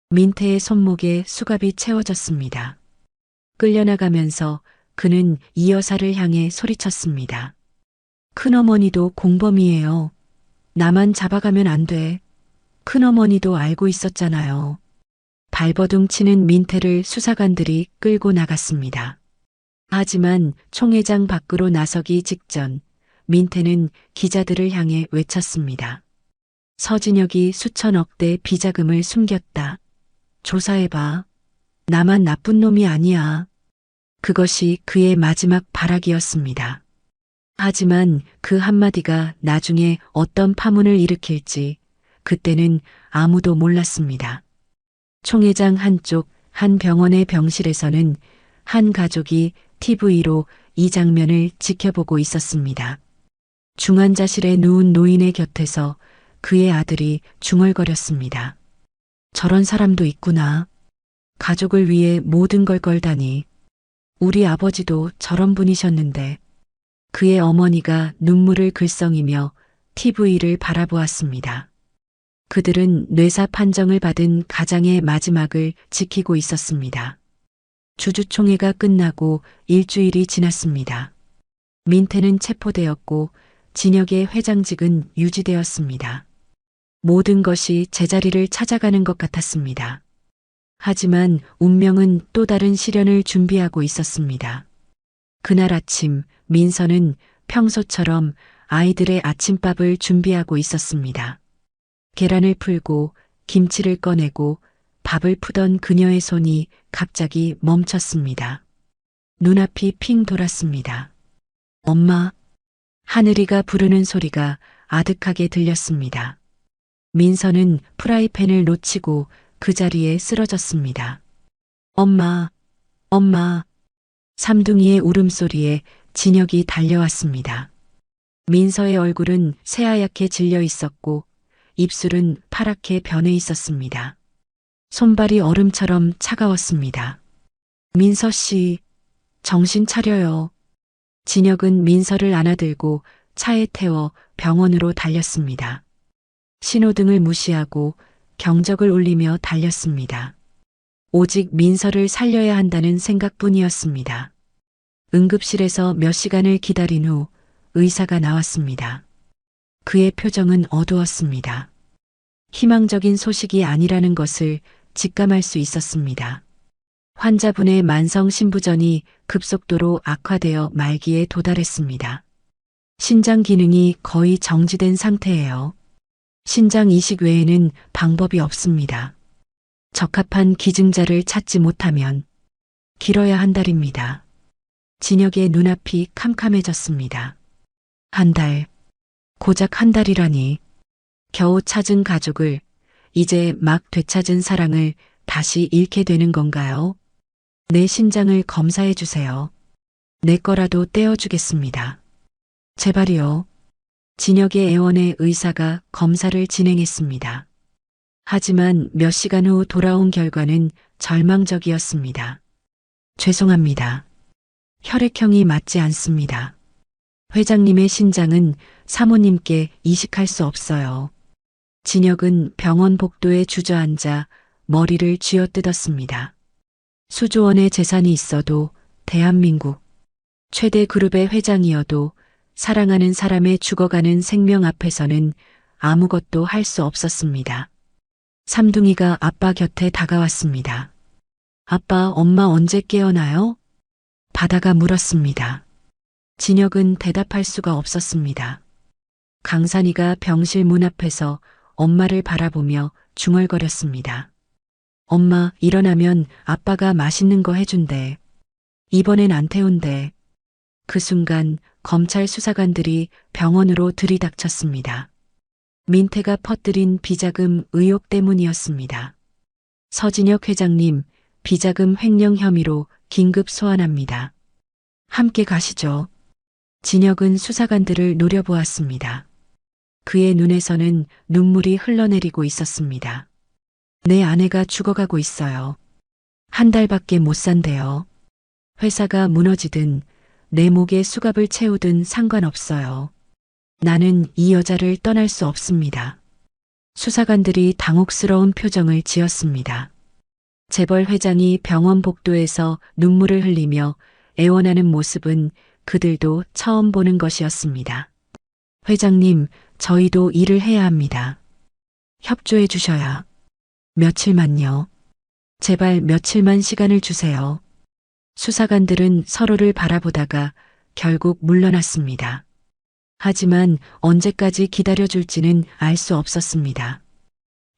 민태의 손목에 수갑이 채워졌습니다. 끌려나가면서 그는 이 여사를 향해 소리쳤습니다. 큰어머니도 공범이에요. 나만 잡아가면 안 돼. 큰어머니도 알고 있었잖아요. 발버둥 치는 민태를 수사관들이 끌고 나갔습니다. 하지만 총회장 밖으로 나서기 직전 민태는 기자들을 향해 외쳤습니다. 서진혁이 수천억대 비자금을 숨겼다. 조사해봐. 나만 나쁜 놈이 아니야. 그것이 그의 마지막 발악이었습니다. 하지만 그 한마디가 나중에 어떤 파문을 일으킬지 그때는 아무도 몰랐습니다. 총회장 한쪽 한 병원의 병실에서는 한 가족이 TV로 이 장면을 지켜보고 있었습니다. 중환자실에 누운 노인의 곁에서 그의 아들이 중얼거렸습니다. 저런 사람도 있구나. 가족을 위해 모든 걸 걸다니. 우리 아버지도 저런 분이셨는데. 그의 어머니가 눈물을 글썽이며 TV를 바라보았습니다. 그들은 뇌사 판정을 받은 가장의 마지막을 지키고 있었습니다. 주주총회가 끝나고 일주일이 지났습니다. 민태는 체포되었고 진혁의 회장직은 유지되었습니다. 모든 것이 제자리를 찾아가는 것 같았습니다. 하지만 운명은 또 다른 시련을 준비하고 있었습니다. 그날 아침 민서는 평소처럼 아이들의 아침밥을 준비하고 있었습니다. 계란을 풀고 김치를 꺼내고 밥을 푸던 그녀의 손이 갑자기 멈췄습니다. 눈앞이 핑 돌았습니다. 엄마, 하늘이가 부르는 소리가 아득하게 들렸습니다. 민서는 프라이팬을 놓치고 그 자리에 쓰러졌습니다. 엄마, 엄마. 삼둥이의 울음소리에 진혁이 달려왔습니다. 민서의 얼굴은 새하얗게 질려 있었고 입술은 파랗게 변해 있었습니다. 손발이 얼음처럼 차가웠습니다. 민서 씨, 정신 차려요. 진혁은 민서를 안아들고 차에 태워 병원으로 달렸습니다. 신호등을 무시하고 경적을 울리며 달렸습니다. 오직 민서를 살려야 한다는 생각뿐이었습니다. 응급실에서 몇 시간을 기다린 후 의사가 나왔습니다. 그의 표정은 어두웠습니다. 희망적인 소식이 아니라는 것을 직감할 수 있었습니다. 환자분의 만성 신부전이 급속도로 악화되어 말기에 도달했습니다. 신장 기능이 거의 정지된 상태예요. 신장 이식 외에는 방법이 없습니다. 적합한 기증자를 찾지 못하면 길어야 한 달입니다. 진혁의 눈앞이 캄캄해졌습니다. 한 달, 고작 한 달이라니. 겨우 찾은 가족을, 이제 막 되찾은 사랑을 다시 잃게 되는 건가요? 내 심장을 검사해 주세요. 내 거라도 떼어주겠습니다. 제발이요. 진혁의 애원에 의사가 검사를 진행했습니다. 하지만 몇 시간 후 돌아온 결과는 절망적이었습니다. 죄송합니다. 혈액형이 맞지 않습니다. 회장님의 신장은 사모님께 이식할 수 없어요. 진혁은 병원 복도에 주저앉아 머리를 쥐어뜯었습니다. 수조원의 재산이 있어도 대한민국 최대 그룹의 회장이어도 사랑하는 사람의 죽어가는 생명 앞에서는 아무것도 할 수 없었습니다. 삼둥이가 아빠 곁에 다가왔습니다. 아빠, 엄마 언제 깨어나요? 바다가 물었습니다. 진혁은 대답할 수가 없었습니다. 강산이가 병실 문 앞에서 엄마를 바라보며 중얼거렸습니다. 엄마, 일어나면 아빠가 맛있는 거 해준대. 이번엔 안 태운대. 그 순간 검찰 수사관들이 병원으로 들이닥쳤습니다. 민태가 퍼뜨린 비자금 의혹 때문이었습니다. 서진혁 회장님, 비자금 횡령 혐의로 긴급 소환합니다. 함께 가시죠. 진혁은 수사관들을 노려보았습니다. 그의 눈에서는 눈물이 흘러내리고 있었습니다. 내 아내가 죽어가고 있어요. 한 달밖에 못 산대요. 회사가 무너지든 내 목에 수갑을 채우든 상관없어요. 나는 이 여자를 떠날 수 없습니다. 수사관들이 당혹스러운 표정을 지었습니다. 재벌 회장이 병원 복도에서 눈물을 흘리며 애원하는 모습은 그들도 처음 보는 것이었습니다. 회장님, 저희도 일을 해야 합니다. 협조해 주셔야. 며칠만요. 제발 며칠만 시간을 주세요. 수사관들은 서로를 바라보다가 결국 물러났습니다. 하지만 언제까지 기다려줄지는 알 수 없었습니다.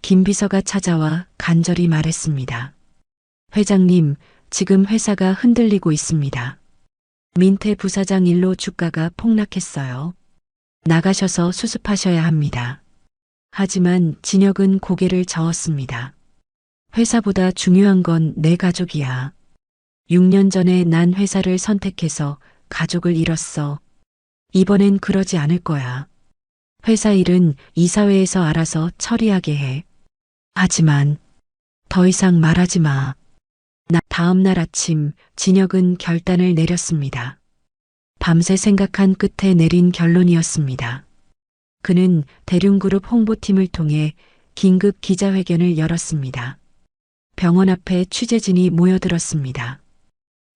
김 비서가 찾아와 간절히 말했습니다. 회장님, 지금 회사가 흔들리고 있습니다. 민태 부사장 일로 주가가 폭락했어요. 나가셔서 수습하셔야 합니다. 하지만 진혁은 고개를 저었습니다. 회사보다 중요한 건 내 가족이야. 6년 전에 난 회사를 선택해서 가족을 잃었어. 이번엔 그러지 않을 거야. 회사 일은 이사회에서 알아서 처리하게 해. 하지만 더 이상 말하지 마. 다음 날 아침 진혁은 결단을 내렸습니다. 밤새 생각한 끝에 내린 결론이었습니다. 그는 대륜그룹 홍보팀을 통해 긴급 기자회견을 열었습니다. 병원 앞에 취재진이 모여들었습니다.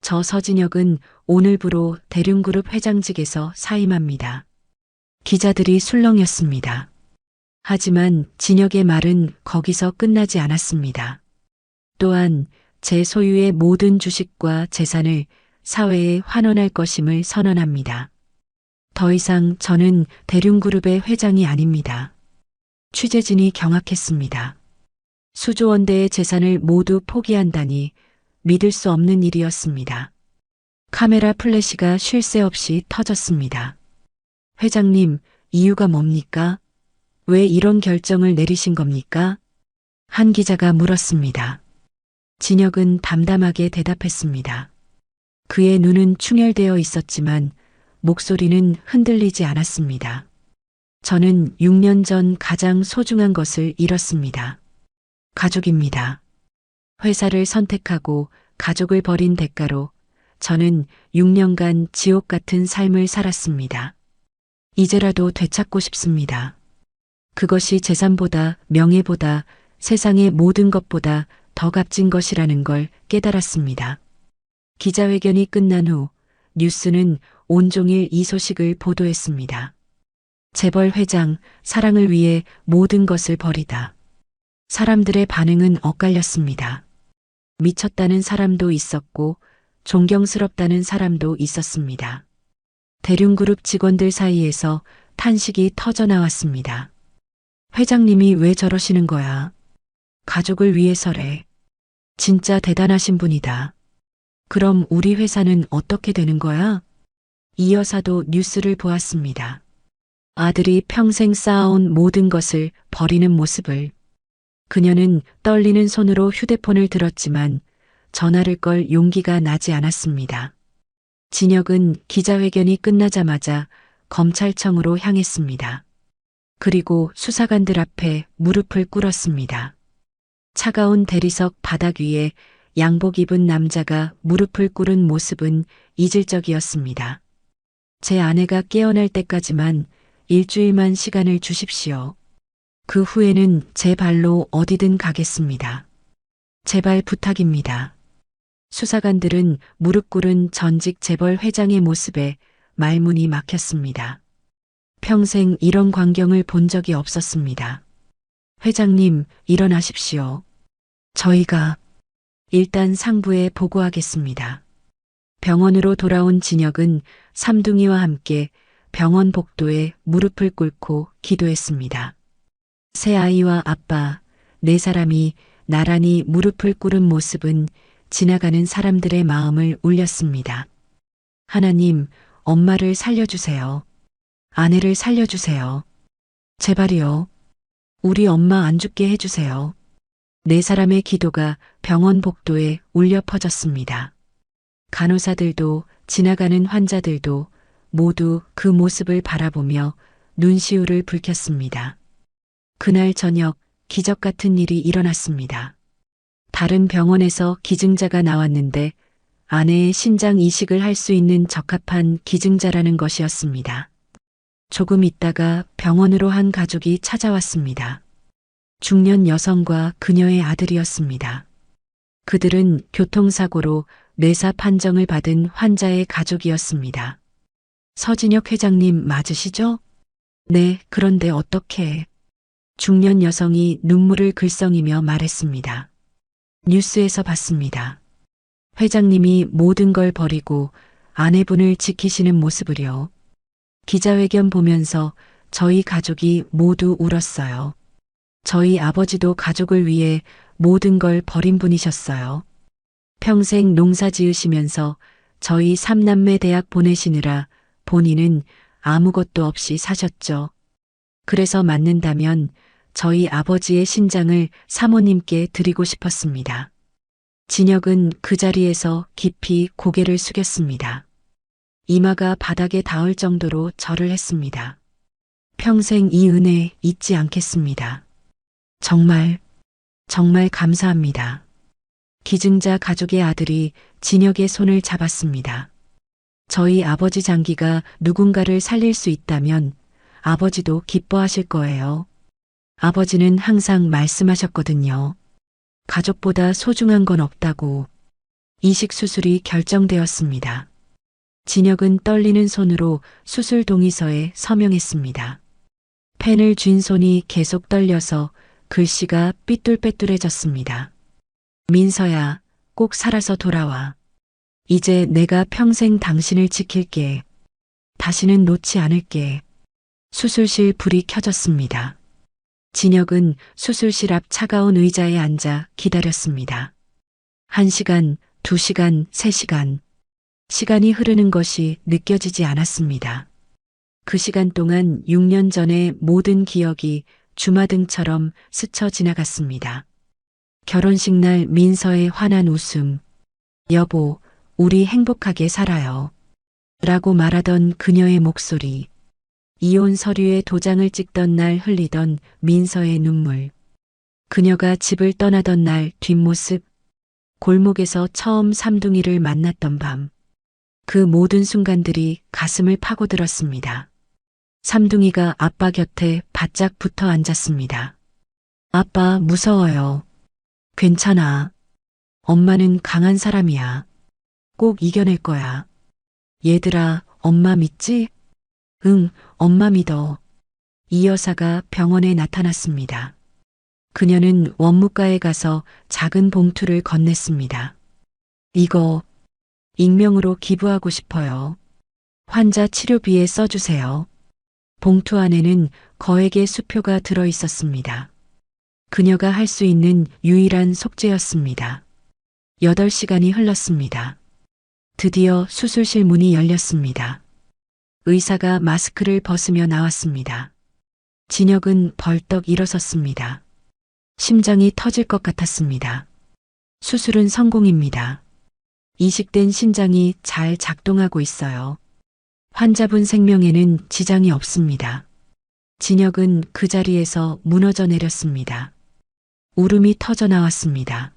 저 서진혁은 오늘부로 대륜그룹 회장직에서 사임합니다. 기자들이 술렁였습니다. 하지만 진혁의 말은 거기서 끝나지 않았습니다. 또한 제 소유의 모든 주식과 재산을 사회에 환원할 것임을 선언합니다. 더 이상 저는 대륜그룹의 회장이 아닙니다. 취재진이 경악했습니다. 수조원대의 재산을 모두 포기한다니 믿을 수 없는 일이었습니다. 카메라 플래시가 쉴 새 없이 터졌습니다. 회장님, 이유가 뭡니까? 왜 이런 결정을 내리신 겁니까? 한 기자가 물었습니다. 진혁은 담담하게 대답했습니다. 그의 눈은 충혈되어 있었지만 목소리는 흔들리지 않았습니다. 저는 6년 전 가장 소중한 것을 잃었습니다. 가족입니다. 회사를 선택하고 가족을 버린 대가로 저는 6년간 지옥 같은 삶을 살았습니다. 이제라도 되찾고 싶습니다. 그것이 재산보다 명예보다 세상의 모든 것보다 더 값진 것이라는 걸 깨달았습니다. 기자회견이 끝난 후 뉴스는 온종일 이 소식을 보도했습니다. 재벌 회장, 사랑을 위해 모든 것을 버리다. 사람들의 반응은 엇갈렸습니다. 미쳤다는 사람도 있었고 존경스럽다는 사람도 있었습니다. 대륜그룹 직원들 사이에서 탄식이 터져나왔습니다. 회장님이 왜 저러시는 거야? 가족을 위해서래. 진짜 대단하신 분이다. 그럼 우리 회사는 어떻게 되는 거야? 이 여사도 뉴스를 보았습니다. 아들이 평생 쌓아온 모든 것을 버리는 모습을. 그녀는 떨리는 손으로 휴대폰을 들었지만 전화를 걸 용기가 나지 않았습니다. 진혁은 기자회견이 끝나자마자 검찰청으로 향했습니다. 그리고 수사관들 앞에 무릎을 꿇었습니다. 차가운 대리석 바닥 위에 양복 입은 남자가 무릎을 꿇은 모습은 이질적이었습니다. 제 아내가 깨어날 때까지만 일주일만 시간을 주십시오. 그 후에는 제 발로 어디든 가겠습니다. 제발 부탁입니다. 수사관들은 무릎 꿇은 전직 재벌 회장의 모습에 말문이 막혔습니다. 평생 이런 광경을 본 적이 없었습니다. 회장님, 일어나십시오. 저희가 일단 상부에 보고하겠습니다. 병원으로 돌아온 진혁은 삼둥이와 함께 병원 복도에 무릎을 꿇고 기도했습니다. 새 아이와 아빠, 네 사람이 나란히 무릎을 꿇은 모습은 지나가는 사람들의 마음을 울렸습니다. 하나님, 엄마를 살려주세요. 아내를 살려주세요. 제발이요. 우리 엄마 안 죽게 해주세요. 네 사람의 기도가 병원 복도에 울려 퍼졌습니다. 간호사들도 지나가는 환자들도 모두 그 모습을 바라보며 눈시울을 붉혔습니다. 그날 저녁 기적 같은 일이 일어났습니다. 다른 병원에서 기증자가 나왔는데 아내의 신장 이식을 할 수 있는 적합한 기증자라는 것이었습니다. 조금 있다가 병원으로 한 가족이 찾아왔습니다. 중년 여성과 그녀의 아들이었습니다. 그들은 교통사고로 뇌사 판정을 받은 환자의 가족이었습니다. 서진혁 회장님 맞으시죠? 네, 그런데 어떻게? 중년 여성이 눈물을 글썽이며 말했습니다. 뉴스에서 봤습니다. 회장님이 모든 걸 버리고 아내분을 지키시는 모습을요. 기자회견 보면서 저희 가족이 모두 울었어요. 저희 아버지도 가족을 위해 모든 걸 버린 분이셨어요. 평생 농사 지으시면서 저희 삼남매 대학 보내시느라 본인은 아무것도 없이 사셨죠. 그래서 맞는다면 저희 아버지의 신장을 사모님께 드리고 싶었습니다. 진혁은 그 자리에서 깊이 고개를 숙였습니다. 이마가 바닥에 닿을 정도로 절을 했습니다. 평생 이 은혜 잊지 않겠습니다. 정말 감사합니다. 기증자 가족의 아들이 진혁의 손을 잡았습니다. 저희 아버지 장기가 누군가를 살릴 수 있다면 아버지도 기뻐하실 거예요. 아버지는 항상 말씀하셨거든요. 가족보다 소중한 건 없다고. 이식 수술이 결정되었습니다. 진혁은 떨리는 손으로 수술 동의서에 서명했습니다. 펜을 쥔 손이 계속 떨려서 글씨가 삐뚤빼뚤해졌습니다. 민서야, 꼭 살아서 돌아와. 이제 내가 평생 당신을 지킬게. 다시는 놓지 않을게. 수술실 불이 켜졌습니다. 진혁은 수술실 앞 차가운 의자에 앉아 기다렸습니다. 1시간, 2시간, 3시간. 시간이 흐르는 것이 느껴지지 않았습니다. 그 시간 동안 6년 전의 모든 기억이 주마등처럼 스쳐 지나갔습니다. 결혼식 날 민서의 환한 웃음. 여보, 우리 행복하게 살아요. 라고 말하던 그녀의 목소리. 이혼 서류에 도장을 찍던 날 흘리던 민서의 눈물. 그녀가 집을 떠나던 날 뒷모습. 골목에서 처음 삼둥이를 만났던 밤. 그 모든 순간들이 가슴을 파고들었습니다. 삼둥이가 아빠 곁에 바짝 붙어 앉았습니다. 아빠 무서워요. 괜찮아. 엄마는 강한 사람이야. 꼭 이겨낼 거야. 얘들아, 엄마 믿지? 응, 엄마 믿어. 이 여사가 병원에 나타났습니다. 그녀는 원무과에 가서 작은 봉투를 건넸습니다. 이거 익명으로 기부하고 싶어요. 환자 치료비에 써주세요. 봉투 안에는 거액의 수표가 들어 있었습니다. 그녀가 할 수 있는 유일한 속죄였습니다. 8시간이 흘렀습니다. 드디어 수술실 문이 열렸습니다. 의사가 마스크를 벗으며 나왔습니다. 진혁은 벌떡 일어섰습니다. 심장이 터질 것 같았습니다. 수술은 성공입니다. 이식된 신장이 잘 작동하고 있어요. 환자분 생명에는 지장이 없습니다. 진혁은 그 자리에서 무너져 내렸습니다. 울음이 터져 나왔습니다.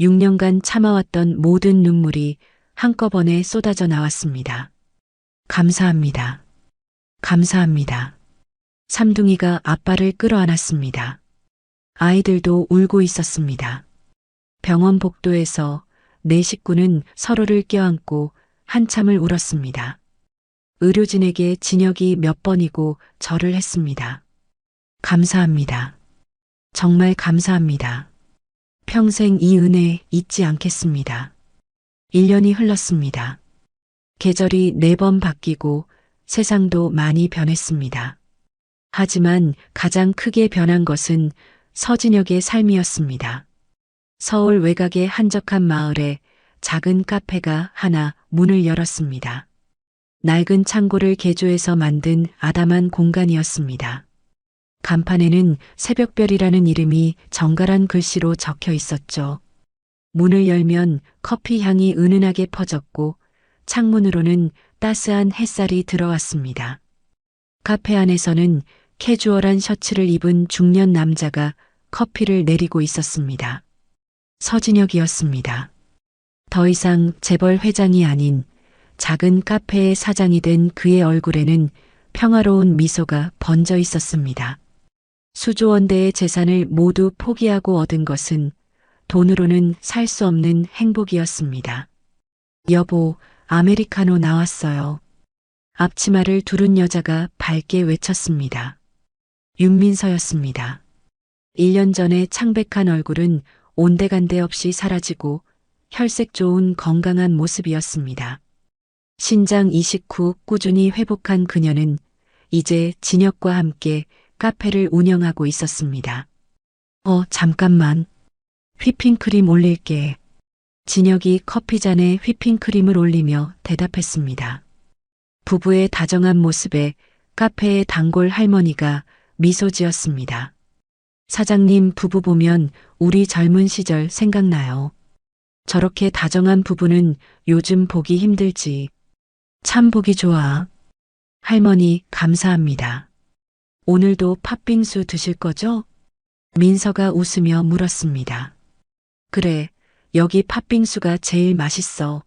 6년간 참아왔던 모든 눈물이 한꺼번에 쏟아져 나왔습니다. 감사합니다. 감사합니다. 삼둥이가 아빠를 끌어안았습니다. 아이들도 울고 있었습니다. 병원 복도에서 네 식구는 서로를 껴안고 한참을 울었습니다. 의료진에게 진혁이 몇 번이고 절을 했습니다. 감사합니다. 정말 감사합니다. 평생 이 은혜 잊지 않겠습니다. 1년이 흘렀습니다. 계절이 4번 바뀌고 세상도 많이 변했습니다. 하지만 가장 크게 변한 것은 서진혁의 삶이었습니다. 서울 외곽의 한적한 마을에 작은 카페가 하나 문을 열었습니다. 낡은 창고를 개조해서 만든 아담한 공간이었습니다. 간판에는 새벽별이라는 이름이 정갈한 글씨로 적혀 있었죠. 문을 열면 커피 향이 은은하게 퍼졌고 창문으로는 따스한 햇살이 들어왔습니다. 카페 안에서는 캐주얼한 셔츠를 입은 중년 남자가 커피를 내리고 있었습니다. 서진혁이었습니다. 더 이상 재벌 회장이 아닌 작은 카페의 사장이 된 그의 얼굴에는 평화로운 미소가 번져 있었습니다. 수조원대의 재산을 모두 포기하고 얻은 것은 돈으로는 살 수 없는 행복이었습니다. 여보, 아메리카노 나왔어요. 앞치마를 두른 여자가 밝게 외쳤습니다. 윤민서였습니다. 1년 전에 창백한 얼굴은 온데간데 없이 사라지고 혈색 좋은 건강한 모습이었습니다. 신장 이식 후 꾸준히 회복한 그녀는 이제 진혁과 함께 카페를 운영하고 있었습니다. 잠깐만. 휘핑크림 올릴게. 진혁이 커피잔에 휘핑크림을 올리며 대답했습니다. 부부의 다정한 모습에 카페의 단골 할머니가 미소 지었습니다. 사장님 부부 보면 우리 젊은 시절 생각나요. 저렇게 다정한 부부는 요즘 보기 힘들지. 참 보기 좋아. 할머니 감사합니다. 오늘도 팥빙수 드실 거죠? 민서가 웃으며 물었습니다. 그래, 여기 팥빙수가 제일 맛있어.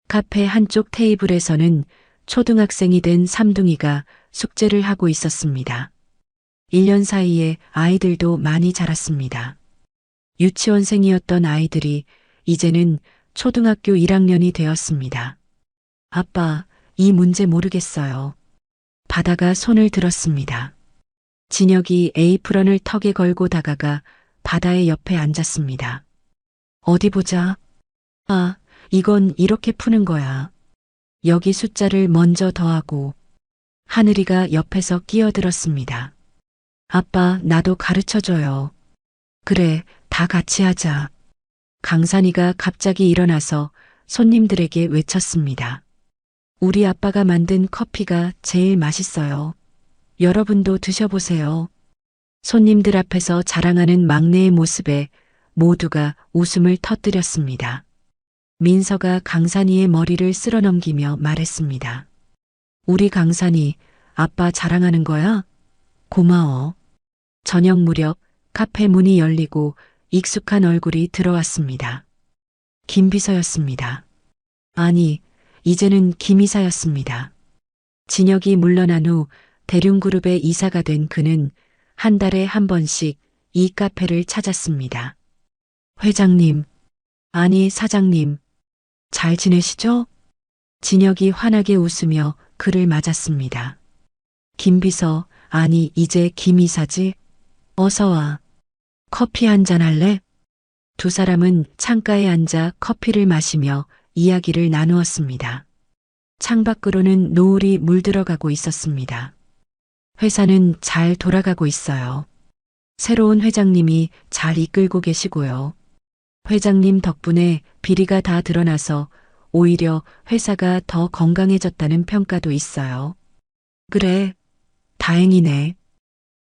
카페 한쪽 테이블에서는 초등학생이 된 삼둥이가 숙제를 하고 있었습니다. 1년 사이에 아이들도 많이 자랐습니다. 유치원생이었던 아이들이 이제는 초등학교 1학년이 되었습니다. 아빠, 이 문제 모르겠어요. 바다가 손을 들었습니다. 진혁이 에이프런을 턱에 걸고 다가가 바다의 옆에 앉았습니다. 어디 보자. 아, 이건 이렇게 푸는 거야. 여기 숫자를 먼저 더하고. 하늘이가 옆에서 끼어들었습니다. 아빠, 나도 가르쳐줘요. 그래, 다 같이 하자. 강산이가 갑자기 일어나서 손님들에게 외쳤습니다. 우리 아빠가 만든 커피가 제일 맛있어요. 여러분도 드셔보세요. 손님들 앞에서 자랑하는 막내의 모습에 모두가 웃음을 터뜨렸습니다. 민서가 강산이의 머리를 쓸어넘기며 말했습니다. 우리 강산이 아빠 자랑하는 거야? 고마워. 저녁 무렵 카페 문이 열리고 익숙한 얼굴이 들어왔습니다. 김비서였습니다. 아니, 이제는 김이사였습니다. 진혁이 물러난 후 대륜그룹의 이사가 된 그는 한 달에 한 번씩 이 카페를 찾았습니다. 회장님, 아니 사장님, 잘 지내시죠? 진혁이 환하게 웃으며 그를 맞았습니다. 김비서, 아니 이제 김이사지? 어서 와. 커피 한잔 할래? 두 사람은 창가에 앉아 커피를 마시며 이야기를 나누었습니다. 창밖으로는 노을이 물들어가고 있었습니다. 회사는 잘 돌아가고 있어요. 새로운 회장님이 잘 이끌고 계시고요. 회장님 덕분에 비리가 다 드러나서 오히려 회사가 더 건강해졌다는 평가도 있어요. 그래, 다행이네.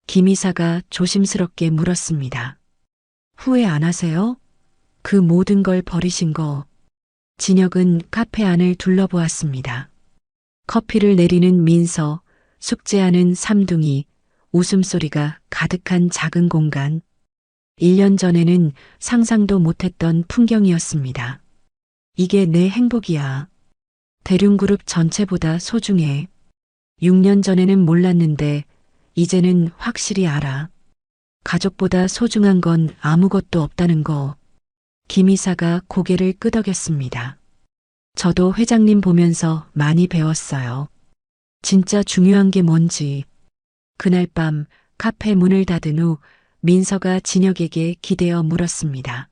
김 이사가 조심스럽게 물었습니다. 후회 안 하세요? 그 모든 걸 버리신 거. 진혁은 카페 안을 둘러보았습니다. 커피를 내리는 민서, 숙제하는 삼둥이, 웃음소리가 가득한 작은 공간. 1년 전에는 상상도 못했던 풍경이었습니다. 이게 내 행복이야. 대륜그룹 전체보다 소중해. 6년 전에는 몰랐는데 이제는 확실히 알아. 가족보다 소중한 건 아무것도 없다는 거. 김 이사가 고개를 끄덕였습니다. 저도 회장님 보면서 많이 배웠어요. 진짜 중요한 게 뭔지. 그날 밤 카페 문을 닫은 후 민서가 진혁에게 기대어 물었습니다.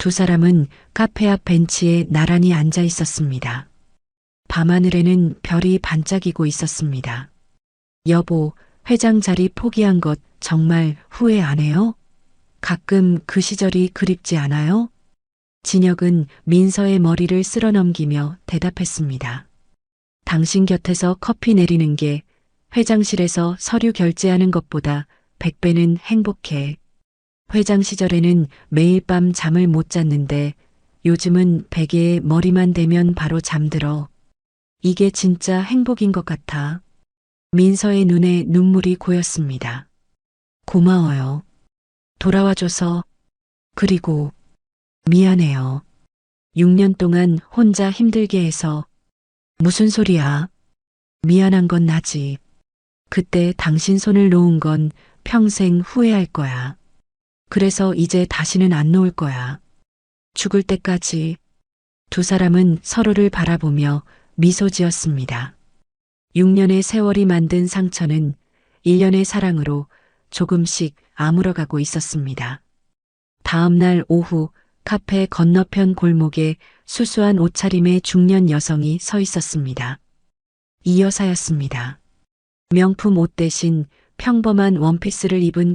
두 사람은 카페 앞 벤치에 나란히 앉아 있었습니다. 밤하늘에는 별이 반짝이고 있었습니다. 여보, 회장 자리 포기한 것 정말 후회 안 해요? 가끔 그 시절이 그립지 않아요? 진혁은 민서의 머리를 쓸어넘기며 대답했습니다. 당신 곁에서 커피 내리는 게 회장실에서 서류 결제하는 것보다 100배는 행복해. 회장 시절에는 매일 밤 잠을 못 잤는데 요즘은 베개에 머리만 대면 바로 잠들어. 이게 진짜 행복인 것 같아. 민서의 눈에 눈물이 고였습니다. 고마워요. 돌아와줘서. 그리고 미안해요. 6년 동안 혼자 힘들게 해서. 무슨 소리야. 미안한 건 나지. 그때 당신 손을 놓은 건 평생 후회할 거야. 그래서 이제 다시는 안 놓을 거야. 죽을 때까지. 두 사람은 서로를 바라보며 미소 지었습니다. 6년의 세월이 만든 상처는 1년의 사랑으로 조금씩 아물어가고 있었습니다. 다음 날 오후 카페 건너편 골목에 수수한 옷차림의 중년 여성이 서 있었습니다. 이 여사였습니다. 명품 옷 대신 평범한 원피스를 입은